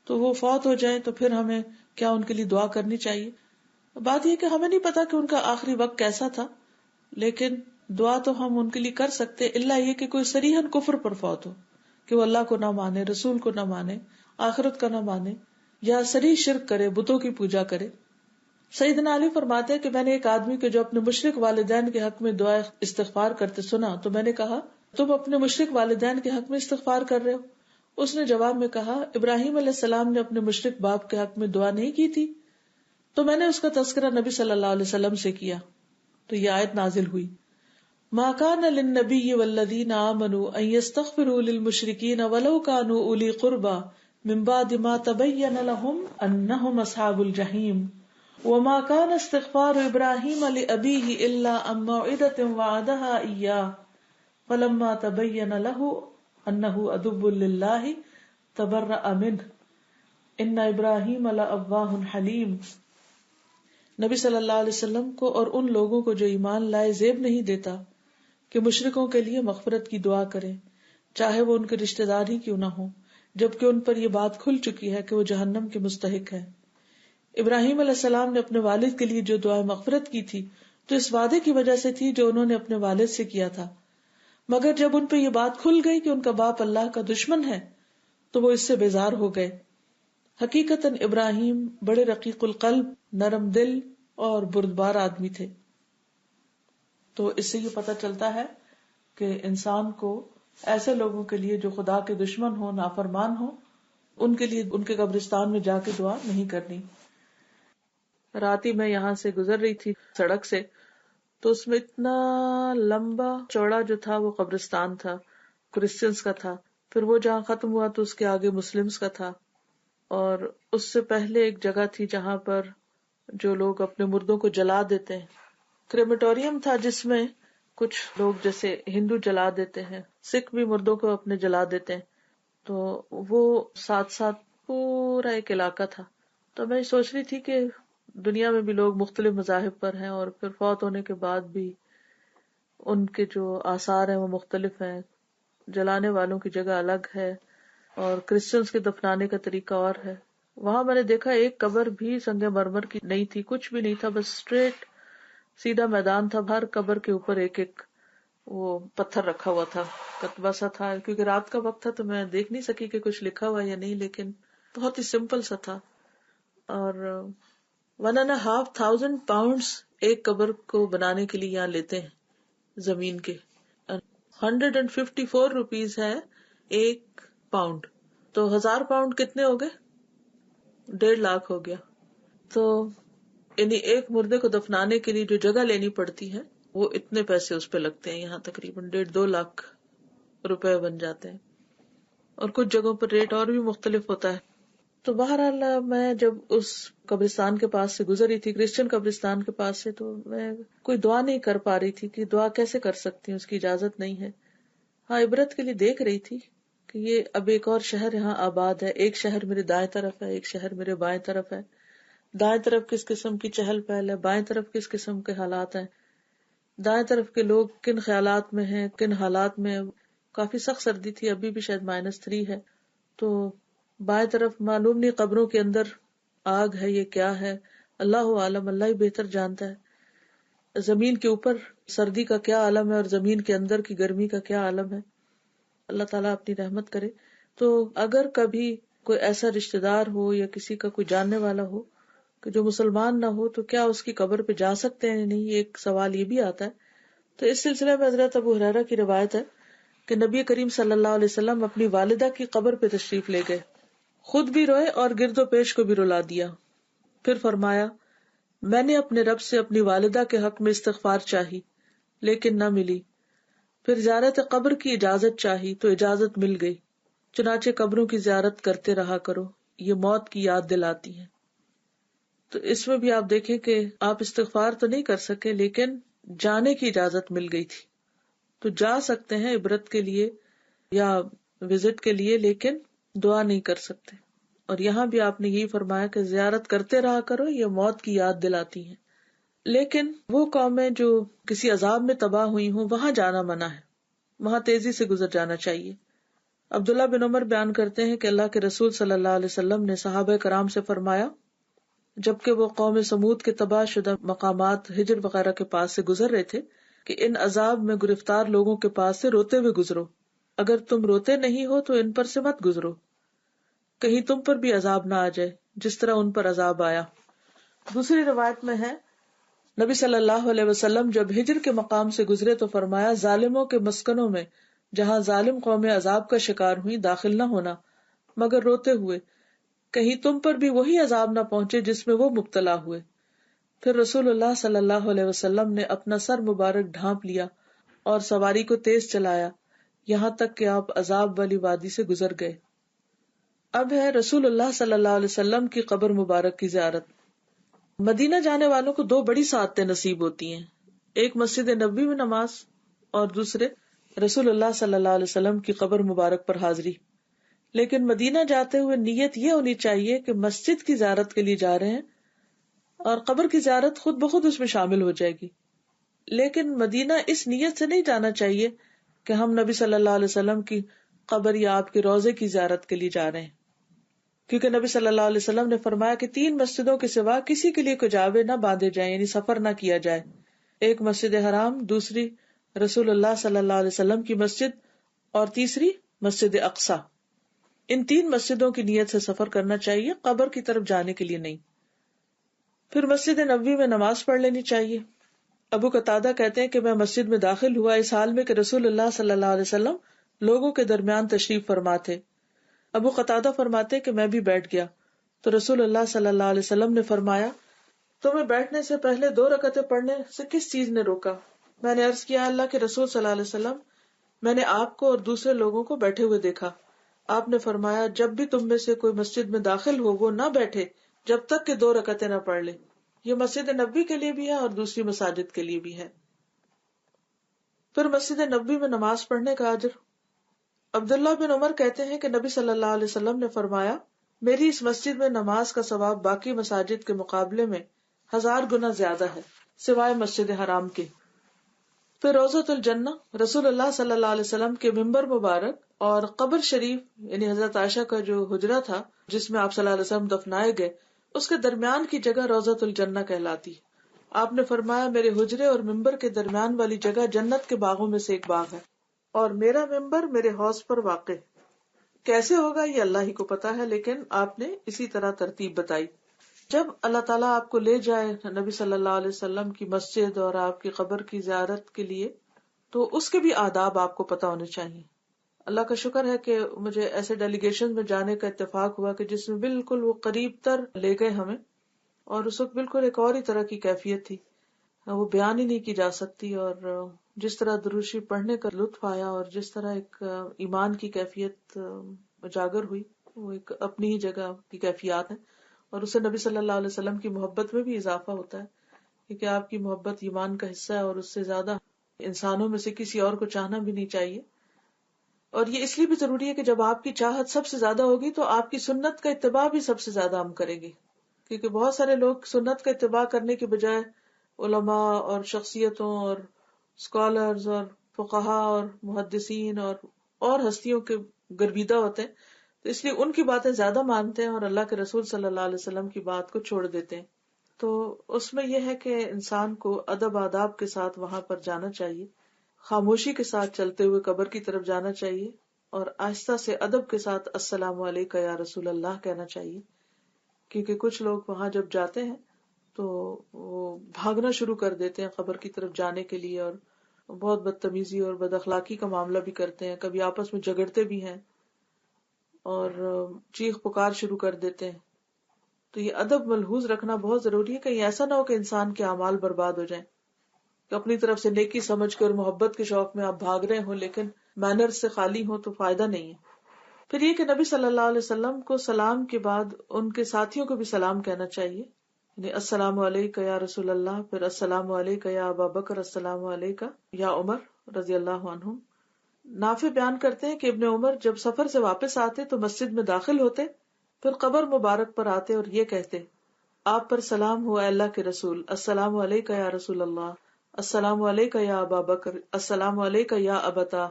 تو وہ فوت ہو جائیں تو پھر ہمیں کیا ان کے لیے دعا کرنی چاہیے؟ بات یہ کہ ہمیں نہیں پتا کہ ان کا آخری وقت کیسا تھا، لیکن دعا تو ہم ان کے لیے کر سکتے، الا یہ کہ کوئی صریحاً کفر پر فوت ہو کہ وہ اللہ کو نہ مانے، رسول کو نہ مانے، آخرت کا نہ مانے، یا صریح شرک کرے، بتوں کی پوجا کرے. سیدنا علی فرماتے ہیں کہ میں نے ایک آدمی کو جو اپنے مشرک والدین کے حق میں دعا استغفار کرتے سنا تو میں نے کہا تم اپنے مشرک والدین کے حق میں استغفار کر رہے ہو؟ اس نے جواب میں کہا ابراہیم علیہ السلام نے اپنے مشرک باپ کے حق میں دعا نہیں کی تھی؟ تو میں نے اس کا تذکرہ نبی صلی اللہ علیہ وسلم سے کیا تو یہ آیت نازل ہوئی، ما كان للنبي والذين آمنوا ان يستغفروا للمشركين ولو كانوا اولي قربى من بعد ما تبين لهم انهم اصحاب الجحيم وما كان استغفار ابراهيم لابيه الا عن موعدة وعدها اياه فلما تبين له انه عدو لله تبرأ منه ان ابراهيم لأواه حليم. نبی صلی اللہ علیہ وسلم کو اور ان لوگوں کو جو ایمان لائے زیب نہیں دیتا کہ مشرکوں کے لیے مغفرت کی دعا کریں چاہے وہ ان کے رشتہ دار ہی کیوں نہ ہو، جبکہ ان پر یہ بات کھل چکی ہے کہ وہ جہنم کے مستحق ہیں. ابراہیم علیہ السلام نے اپنے والد کے لیے جو دعا مغفرت کی تھی تو اس وعدے کی وجہ سے تھی جو انہوں نے اپنے والد سے کیا تھا، مگر جب ان پہ یہ بات کھل گئی کہ ان کا باپ اللہ کا دشمن ہے تو وہ اس سے بیزار ہو گئے. حقیقتاً ابراہیم بڑے رقیق القلب، نرم دل اور بردبار آدمی تھے. تو اس سے یہ پتہ چلتا ہے کہ انسان کو ایسے لوگوں کے لیے جو خدا کے دشمن ہو، نافرمان ہو، ان کے لیے ان کے قبرستان میں جا کے دعا نہیں کرنی. رات ہی میں یہاں سے گزر رہی تھی سڑک سے تو اس میں اتنا لمبا چوڑا جو تھا وہ قبرستان تھا، کرسچنس کا تھا. پھر وہ جہاں ختم ہوا تو اس کے آگے مسلمس کا تھا، اور اس سے پہلے ایک جگہ تھی جہاں پر جو لوگ اپنے مردوں کو جلا دیتے ہیں. کریمیٹوریم تھا جس میں کچھ لوگ جیسے ہندو جلا دیتے ہیں، سکھ بھی مردوں کو اپنے جلا دیتے ہیں. تو وہ ساتھ ساتھ پورا ایک علاقہ تھا. تو میں سوچ رہی تھی کہ دنیا میں بھی لوگ مختلف مذاہب پر ہیں، اور پھر فوت ہونے کے بعد بھی ان کے جو آثار ہیں وہ مختلف ہیں، جلانے والوں کی جگہ الگ ہے، اور کرسچنس کے دفنانے کا طریقہ اور ہے. وہاں میں نے دیکھا ایک قبر بھی سنگ مرمر کی نہیں تھی، کچھ بھی نہیں تھا، بس اسٹریٹ سیدھا میدان تھا. ہر قبر کے اوپر ایک ایک وہ پتھر رکھا ہوا تھا، کتبہ سا تھا. کیونکہ رات کا وقت تھا تو میں دیکھ نہیں سکی کہ کچھ لکھا ہوا یا نہیں، لیکن بہت ہی سمپل سا تھا. اور 1,500 pounds ایک قبر کو بنانے کے لیے یہاں لیتے ہیں زمین کے. 154 روپیز ہے ایک پاؤنڈ. تو 1000 پاؤنڈ کتنے ہو گئے؟ 1.5 لاکھ ہو گیا. تو یعنی ایک مردے کو دفنانے کے لیے جو جگہ لینی پڑتی ہے وہ اتنے پیسے اس پہ لگتے ہیں. یہاں تقریباً 1.5-2 لاکھ روپے بن جاتے ہیں، اور کچھ جگہوں پر ریٹ اور بھی مختلف ہوتا ہے. تو بہرحال میں جب اس قبرستان کے پاس سے گزر رہی تھی، کرسچن قبرستان کے پاس سے، تو میں کوئی دعا نہیں کر پا رہی تھی کہ دعا کیسے کر سکتی ہوں، اس کی اجازت نہیں ہے. ہاں عبرت کے لیے دیکھ رہی تھی کہ یہ اب ایک اور شہر یہاں آباد ہے، ایک شہر میرے دائیں طرف ہے، ایک شہر میرے بائیں طرف ہے. دائیں طرف کس قسم کی چہل پہل ہے، بائیں طرف کس قسم کے حالات ہیں، دائیں طرف کے لوگ کن خیالات میں ہیں، کن حالات میں. کافی سخت سردی تھی، ابھی بھی شاید -3 ہے. تو بائیں طرف معلوم نہیں قبروں کے اندر آگ ہے، یہ کیا ہے، اللہ عالم، اللہ ہی بہتر جانتا ہے. زمین کے اوپر سردی کا کیا عالم ہے اور زمین کے اندر کی گرمی کا کیا عالم ہے. اللہ تعالیٰ اپنی رحمت کرے. تو اگر کبھی کوئی ایسا رشتہ دار ہو یا کسی کا کوئی جاننے والا ہو کہ جو مسلمان نہ ہو، تو کیا اس کی قبر پہ جا سکتے ہیں؟ نہیں، ایک سوال یہ بھی آتا ہے. تو اس سلسلے میں حضرت ابو ہریرہ کی روایت ہے کہ نبی کریم صلی اللہ علیہ وسلم اپنی والدہ کی قبر پہ تشریف لے گئے، خود بھی روئے اور گرد و پیش کو بھی رلا دیا. پھر فرمایا، میں نے اپنے رب سے اپنی والدہ کے حق میں استغفار چاہی لیکن نہ ملی. پھر زیارت قبر کی اجازت چاہی تو اجازت مل گئی. چنانچہ قبروں کی زیارت کرتے رہا کرو، یہ موت کی یاد دلاتی ہیں. تو اس میں بھی آپ دیکھیں کہ آپ استغفار تو نہیں کر سکے، لیکن جانے کی اجازت مل گئی تھی. تو جا سکتے ہیں عبرت کے لیے یا وزٹ کے لیے، لیکن دعا نہیں کر سکتے. اور یہاں بھی آپ نے یہی فرمایا کہ زیارت کرتے رہا کرو، یہ موت کی یاد دلاتی ہیں. لیکن وہ قومیں جو کسی عذاب میں تباہ ہوئی ہوں، وہاں جانا منع ہے، وہاں تیزی سے گزر جانا چاہیے. عبداللہ بن عمر بیان کرتے ہیں کہ اللہ کے رسول صلی اللہ علیہ وسلم نے صحابہ کرام سے فرمایا جبکہ وہ قوم سمود کے تباہ شدہ مقامات ہجر وغیرہ کے پاس سے گزر رہے تھے کہ ان عذاب میں گرفتار لوگوں کے پاس سے روتے ہوئے گزرو. اگر تم روتے نہیں ہو تو ان پر سے مت گزرو، کہیں تم پر بھی عذاب نہ آ جائے جس طرح ان پر عذاب آیا. دوسری روایت میں ہے نبی صلی اللہ علیہ وسلم جب ہجر کے مقام سے گزرے تو فرمایا، ظالموں کے مسکنوں میں جہاں ظالم قومیں عذاب کا شکار ہوئی داخل نہ ہونا مگر روتے ہوئے، کہیں تم پر بھی وہی عذاب نہ پہنچے جس میں وہ مبتلا ہوئے. پھر رسول اللہ صلی اللہ علیہ وسلم نے اپنا سر مبارک ڈھانپ لیا اور سواری کو تیز چلایا یہاں تک کہ آپ عذاب والی وادی سے گزر گئے. اب ہے رسول اللہ صلی اللہ علیہ وسلم کی قبر مبارک کی زیارت. مدینہ جانے والوں کو 2 بڑی سعادتیں نصیب ہوتی ہیں، ایک مسجد نبوی میں نماز اور دوسرے رسول اللہ صلی اللہ علیہ وسلم کی قبر مبارک پر حاضری. لیکن مدینہ جاتے ہوئے نیت یہ ہونی چاہیے کہ مسجد کی زیارت کے لیے جا رہے ہیں اور قبر کی زیارت خود بخود اس میں شامل ہو جائے گی. لیکن مدینہ اس نیت سے نہیں جانا چاہیے کہ ہم نبی صلی اللہ علیہ وسلم کی قبر یا آپ کے روضے کی زیارت کے لیے جا رہے ہیں، کیونکہ نبی صلی اللہ علیہ وسلم نے فرمایا کہ 3 مسجدوں کے سوا کسی کے لیے کجاوے نہ باندھے جائیں، یعنی سفر نہ کیا جائے. ایک مسجد حرام، دوسری رسول اللہ صلی اللہ علیہ وسلم کی مسجد اور تیسری مسجد اقصی. ان 3 مسجدوں کی نیت سے سفر کرنا چاہیے، قبر کی طرف جانے کے لیے نہیں. پھر مسجد نبوی میں نماز پڑھ لینی چاہیے. ابو قتادہ کہتے ہیں کہ میں مسجد میں داخل ہوا اس حال میں کہ رسول اللہ صلی اللہ علیہ وسلم لوگوں کے درمیان تشریف فرما تھے. ابو قتادہ فرماتے کہ میں بھی بیٹھ گیا تو رسول اللہ صلی اللہ علیہ وسلم نے فرمایا، تمہیں بیٹھنے سے پہلے 2 رکعتیں پڑھنے سے کس چیز نے روکا؟ میں نے عرض کیا اللہ کے رسول صلی اللہ علیہ وسلم، میں نے آپ کو اور دوسرے لوگوں کو بیٹھے ہوئے دیکھا. آپ نے فرمایا جب بھی تم میں سے کوئی مسجد میں داخل ہو وہ نہ بیٹھے جب تک کہ 2 رکعتیں نہ پڑھ لے. یہ مسجد نبوی کے لیے بھی ہے اور دوسری مساجد کے لیے بھی ہے. پھر مسجد نبوی میں نماز پڑھنے کا اجر. عبداللہ بن عمر کہتے ہیں کہ نبی صلی اللہ علیہ وسلم نے فرمایا میری اس مسجد میں نماز کا ثواب باقی مساجد کے مقابلے میں 1000 گنا زیادہ ہے سوائے مسجد حرام کے. پھر روضۃ الجنہ رسول اللہ صلی اللہ علیہ وسلم کے ممبر مبارک اور قبر شریف یعنی حضرت عائشہ کا جو حجرہ تھا جس میں آپ صلی اللہ علیہ وسلم دفنائے گئے اس کے درمیان کی جگہ روضۃ الجنہ کہلاتی. آپ نے فرمایا میرے حجرے اور ممبر کے درمیان والی جگہ جنت کے باغوں میں سے ایک باغ ہے اور میرا ممبر میرے حوض پر واقع. کیسے ہوگا یہ اللہ ہی کو پتا ہے، لیکن آپ نے اسی طرح ترتیب بتائی. جب اللہ تعالیٰ آپ کو لے جائے نبی صلی اللہ علیہ وسلم کی مسجد اور آپ کی قبر کی زیارت کے لیے تو اس کے بھی آداب آپ کو پتا ہونے چاہیے. اللہ کا شکر ہے کہ مجھے ایسے ڈیلیگیشن میں جانے کا اتفاق ہوا کہ جس میں بالکل وہ قریب تر لے گئے ہمیں، اور اس وقت بالکل ایک اور ہی طرح کی کیفیت تھی، وہ بیان ہی نہیں کی جا سکتی. اور جس طرح دروشی پڑھنے کا لطف آیا اور جس طرح ایک ایمان کی کیفیت اجاگر ہوئی، وہ ایک اپنی ہی جگہ کی کیفیات ہیں. اور اس سے نبی صلی اللہ علیہ وسلم کی محبت میں بھی اضافہ ہوتا ہے کیونکہ آپ کی محبت ایمان کا حصہ ہے اور اس سے زیادہ انسانوں میں سے کسی اور کو چاہنا بھی نہیں چاہیے. اور یہ اس لیے بھی ضروری ہے کہ جب آپ کی چاہت سب سے زیادہ ہوگی تو آپ کی سنت کا اتباع بھی سب سے زیادہ ہم کریں گے، کیونکہ بہت سارے لوگ سنت کا اتباع کرنے کے بجائے علماء اور شخصیتوں اور اسکالرز اور فقہا اور محدثین اور ہستیوں کے گرویدہ ہوتے ہیں، تو اس لیے ان کی باتیں زیادہ مانتے ہیں اور اللہ کے رسول صلی اللہ علیہ وسلم کی بات کو چھوڑ دیتے ہیں. تو اس میں یہ ہے کہ انسان کو ادب آداب کے ساتھ وہاں پر جانا چاہیے، خاموشی کے ساتھ چلتے ہوئے قبر کی طرف جانا چاہیے اور آہستہ سے ادب کے ساتھ السلام علیکم یا رسول اللہ کہنا چاہیے. کیونکہ کچھ لوگ وہاں جب جاتے ہیں تو وہ بھاگنا شروع کر دیتے ہیں قبر کی طرف جانے کے لیے اور بہت بدتمیزی اور بد اخلاقی کا معاملہ بھی کرتے ہیں، کبھی آپس میں جھگڑتے بھی ہیں اور چیخ پکار شروع کر دیتے ہیں. تو یہ ادب ملحوظ رکھنا بہت ضروری ہے، کہیں ایسا نہ ہو کہ انسان کے اعمال برباد ہو جائیں، کہ اپنی طرف سے نیکی سمجھ کر محبت کے شوق میں آپ بھاگ رہے ہوں لیکن مینر سے خالی ہوں تو فائدہ نہیں ہے. پھر یہ کہ نبی صلی اللہ علیہ وسلم کو سلام کے بعد ان کے ساتھیوں کو بھی سلام کہنا چاہیے، یعنی السلام علیکم یا رسول اللہ، پھر السلام علیکم یا ابا بکر، السلام علیکم یا عمر رضی اللہ عنہم. نافع بیان کرتے ہیں کہ ابن عمر جب سفر سے واپس آتے تو مسجد میں داخل ہوتے، پھر قبر مبارک پر آتے اور یہ کہتے آپ پر سلام ہو اے اللہ کے رسول، السلام علیکم یا رسول اللہ، السلام علیکم یا ابا بکر، السلام علیکم یا ابتا.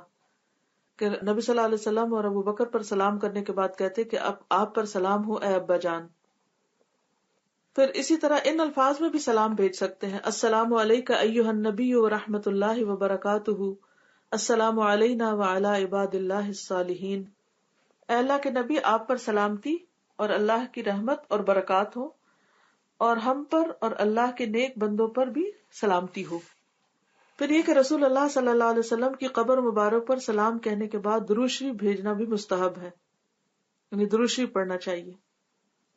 کہ نبی صلی اللہ علیہ وسلم اور ابو بکر پر سلام کرنے کے بعد کہتے کہ اب آپ پر سلام ہو اے ابا جان. پھر اسی طرح ان الفاظ میں بھی سلام بھیج سکتے ہیں، السلام علیکم ایھا النبی ورحمۃ اللہ وبرکاتہ، السلام علینا وعلی عباد اللہ الصالحین. اے اللہ کے نبی آپ پر سلامتی اور اللہ کی رحمت اور برکات ہو، اور ہم پر اور اللہ کے نیک بندوں پر بھی سلامتی ہو. پھر یہ کہ رسول اللہ صلی اللہ علیہ وسلم کی قبر مبارک پر سلام کہنے کے بعد درود شریف بھیجنا بھی مستحب ہے، یعنی درود شریف پڑھنا چاہیے.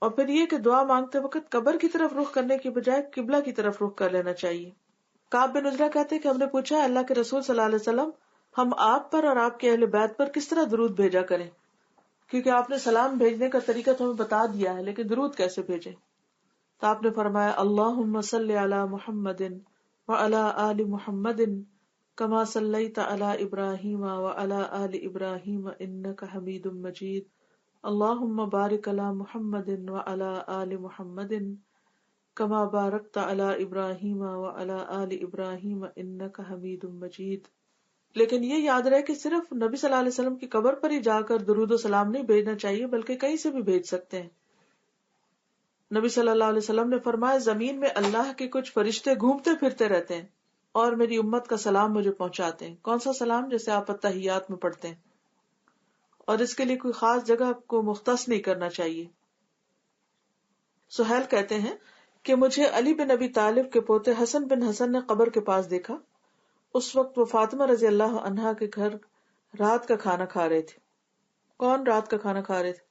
اور پھر یہ کہ دعا مانگتے وقت قبر کی طرف رخ کرنے کی بجائے قبلہ کی طرف رخ کر لینا چاہیے. کعب بن عجرہ کہتے ہیں کہ ہم نے پوچھا اللہ کے رسول صلی اللہ علیہ وسلم ہم آپ پر اور آپ کے اہل بیت پر کس طرح درود بھیجا کریں، کیونکہ آپ نے سلام بھیجنے کا طریقہ تو ہمیں بتا دیا ہے لیکن درود کیسے بھیجیں. تو آپ نے فرمایا اللہم صلی علی محمد وعلی آل محمد کما صلیت علی ابراہیم وعلی آل ابراہیم انک حمید مجید، اللہم بارک علی محمد وعلی آل محمد کما بارکت علی ابراہیم وعلی آل ابراہیم انک حمید مجید. لیکن یہ یاد رہے کہ صرف نبی صلی اللہ علیہ وسلم کی قبر پر ہی جا کر درود و سلام نہیں بھیجنا چاہیے بلکہ کہیں سے بھی بھیج سکتے ہیں. نبی صلی اللہ علیہ وسلم نے فرمایا زمین میں اللہ کے کچھ فرشتے گھومتے پھرتے رہتے ہیں اور میری امت کا سلام مجھے پہنچاتے ہیں. کون سا سلام؟ جیسے آپ التحیات میں پڑھتے ہیں، اور اس کے لیے کوئی خاص جگہ کو مختص نہیں کرنا چاہیے. سہیل کہتے ہیں کہ مجھے علی بن ابی طالب کے پوتے حسن بن حسن نے قبر کے پاس دیکھا. اس وقت وہ فاطمہ رضی اللہ عنہا کے گھر رات کا کھانا کھا رہے تھے. کون رات کا کھانا کھا رہے تھے؟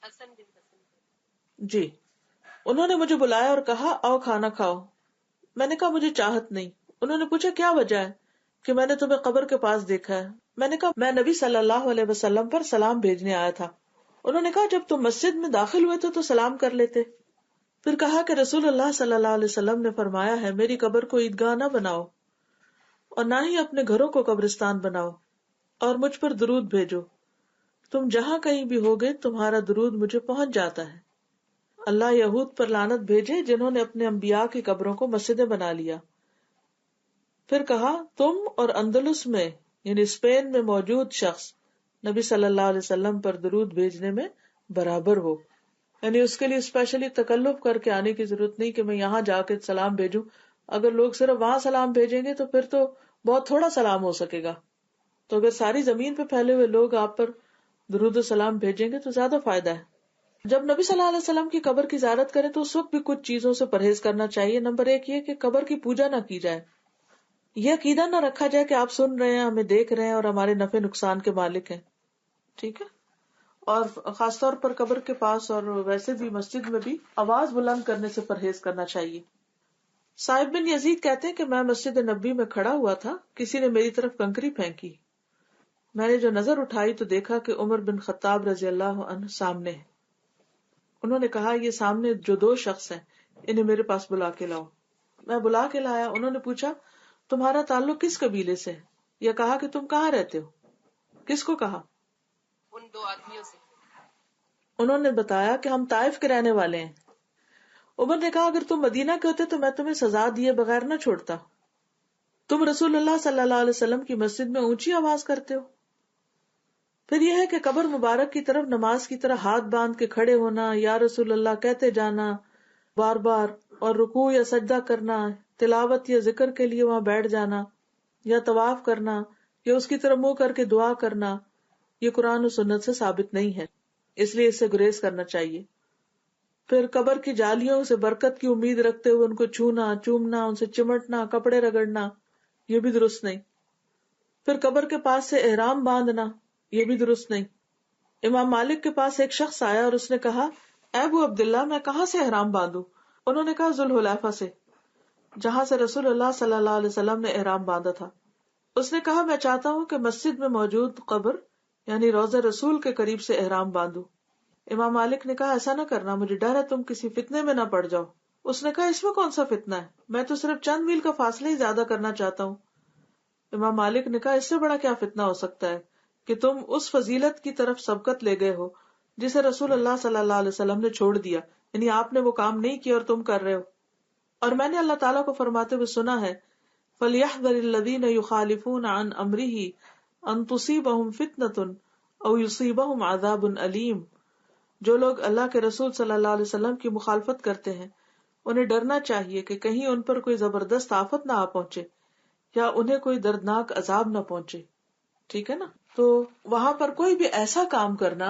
حسن بن حسن. جی. انہوں نے مجھے بلایا اور کہا آؤ کھانا کھاؤ. میں نے کہا مجھے چاہت نہیں. انہوں نے پوچھا کیا وجہ ہے؟ کہ میں نے تمہیں قبر کے پاس دیکھا ہے. میں نے کہا میں نبی صلی اللہ علیہ وسلم پر سلام بھیجنے آیا تھا. انہوں نے کہا جب تم مسجد میں داخل ہوئے تو سلام کر لیتے. پھر کہا کہ رسول اللہ صلی اللہ علیہ وسلم نے فرمایا ہے میری قبر کو عیدگاہ نہ بناؤ اور نہ ہی اپنے گھروں کو قبرستان بناؤ اور مجھ پر درود بھیجو. تم جہاں کہیں بھی ہوگے تمہارا درود مجھے پہنچ جاتا ہے. اللہ یہود پر لعنت بھیجے جنہوں نے اپنے انبیاء کی قبروں کو مسجدیں بنا لیا. پھر کہا تم اور اندلس میں یعنی اسپین میں موجود شخص نبی صلی اللہ علیہ وسلم پر درود بھیجنے میں برابر ہو. یعنی اس کے لیے اسپیشلی تکلف کر کے آنے کی ضرورت نہیں کہ میں یہاں جا کے سلام بھیجوں. اگر لوگ صرف وہاں سلام بھیجیں گے تو پھر تو بہت تھوڑا سلام ہو سکے گا. تو اگر ساری زمین پہ پھیلے ہوئے لوگ آپ پر درود و سلام بھیجیں گے تو زیادہ فائدہ ہے. جب نبی صلی اللہ علیہ وسلم کی قبر کی زیارت کریں تو اس وقت بھی کچھ چیزوں سے پرہیز کرنا چاہیے. نمبر 1 یہ کہ قبر کی پوجا نہ کی جائے. یہ عقیدہ نہ رکھا جائے کہ آپ سن رہے ہیں, ہمیں دیکھ رہے ہیں اور ہمارے نفع نقصان کے مالک ہیں. ٹھیک ہے. اور خاص طور پر قبر کے پاس اور ویسے بھی مسجد میں بھی آواز بلند کرنے سے پرہیز کرنا چاہیے. صاحب بن یزید کہتے ہیں کہ میں مسجد نبی میں کھڑا ہوا تھا, کسی نے میری طرف کنکری پھینکی. میں نے جو نظر اٹھائی تو دیکھا کہ عمر بن خطاب رضی اللہ عنہ سامنے ہے. انہوں نے کہا یہ سامنے جو 2 شخص ہیں انہیں میرے پاس بلا کے لاؤ. میں بلا کے لایا. انہوں نے پوچھا تمہارا تعلق کس قبیلے سے ہے, یا کہا کہ تم کہاں رہتے ہو. کس کو کہا؟ ان 2 آدمیوں سے. انہوں نے بتایا کہ ہم طائف کے رہنے والے ہیں. عمر نے کہا اگر تم مدینہ کے ہوتے تو میں تمہیں سزا دیے بغیر نہ چھوڑتا. تم رسول اللہ صلی اللہ علیہ وسلم کی مسجد میں اونچی آواز کرتے ہو. پھر یہ ہے کہ قبر مبارک کی طرف نماز کی طرح ہاتھ باندھ کے کھڑے ہونا, یا رسول اللہ کہتے جانا بار بار, اور رکوع یا سجدہ کرنا, تلاوت یا ذکر کے لیے وہاں بیٹھ جانا, یا طواف کرنا, یا اس کی طرف منہ کر کے دعا کرنا, یہ قرآن و سنت سے ثابت نہیں ہے, اس لیے اس سے گریز کرنا چاہیے. پھر قبر کی جالیوں سے برکت کی امید رکھتے ہوئے ان کو چھونا, چومنا, ان سے چمٹنا, کپڑے رگڑنا, یہ بھی درست نہیں. پھر قبر کے پاس سے احرام باندھنا, یہ بھی درست نہیں. امام مالک کے پاس ایک شخص آیا اور اس نے کہا اے ابو عبداللہ میں کہاں سے احرام باندھوں؟ انہوں نے کہا ذوالحلیفہ سے, جہاں سے رسول اللہ صلی اللہ علیہ وسلم نے احرام باندھا تھا. اس نے کہا میں چاہتا ہوں کہ مسجد میں موجود قبر یعنی روضہ رسول کے قریب سے احرام باندھوں. امام مالک نے کہا ایسا نہ کرنا, مجھے ڈر ہے تم کسی فتنے میں نہ پڑ جاؤ. اس نے کہا اس میں کون سا فتنہ ہے, میں تو صرف چند میل کا فاصلہ ہی زیادہ کرنا چاہتا ہوں. امام مالک نے کہا اس سے بڑا کیا فتنہ ہو سکتا ہے کہ تم اس فضیلت کی طرف سبقت لے گئے ہو جسے رسول اللہ صلی اللہ علیہ وسلم نے چھوڑ دیا, یعنی آپ نے وہ کام نہیں کیا اور تم کر رہے ہو. اور میں نے اللہ تعالیٰ کو فرماتے ہوئے سنا ہے فَلْيَحْذَرِ الَّذِينَ يُخَالِفُونَ عَنْ أَمْرِهِ أَن تُصِيبَهُمْ فِتْنَةٌ أَوْ يُصِيبَهُمْ عَذَابٌ أَلِيمٌ. جو لوگ اللہ کے رسول صلی اللہ علیہ وسلم کی مخالفت کرتے ہیں انہیں ڈرنا چاہیے کہ کہیں ان پر کوئی زبردست آفت نہ آ پہنچے یا انہیں کوئی دردناک عذاب نہ پہنچے. ٹھیک ہے نا. تو وہاں پر کوئی بھی ایسا کام کرنا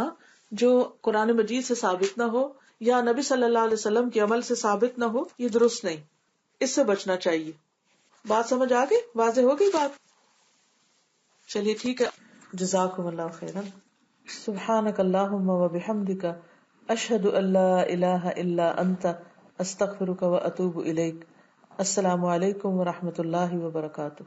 جو قرآن مجید سے ثابت نہ ہو یا نبی صلی اللہ علیہ وسلم کے عمل سے ثابت نہ ہو, یہ درست نہیں, اس سے بچنا چاہیے. بات سمجھ آ گئی, واضح ہو گئی بات؟ چلیے ٹھیک ہے, جزاکم اللہ خیرا. سبحانک اللہم و بحمدک اشہد ان لا الہ الا انت استغفرک و اتوب الیک. السلام علیکم و رحمۃ اللہ وبرکاتہ.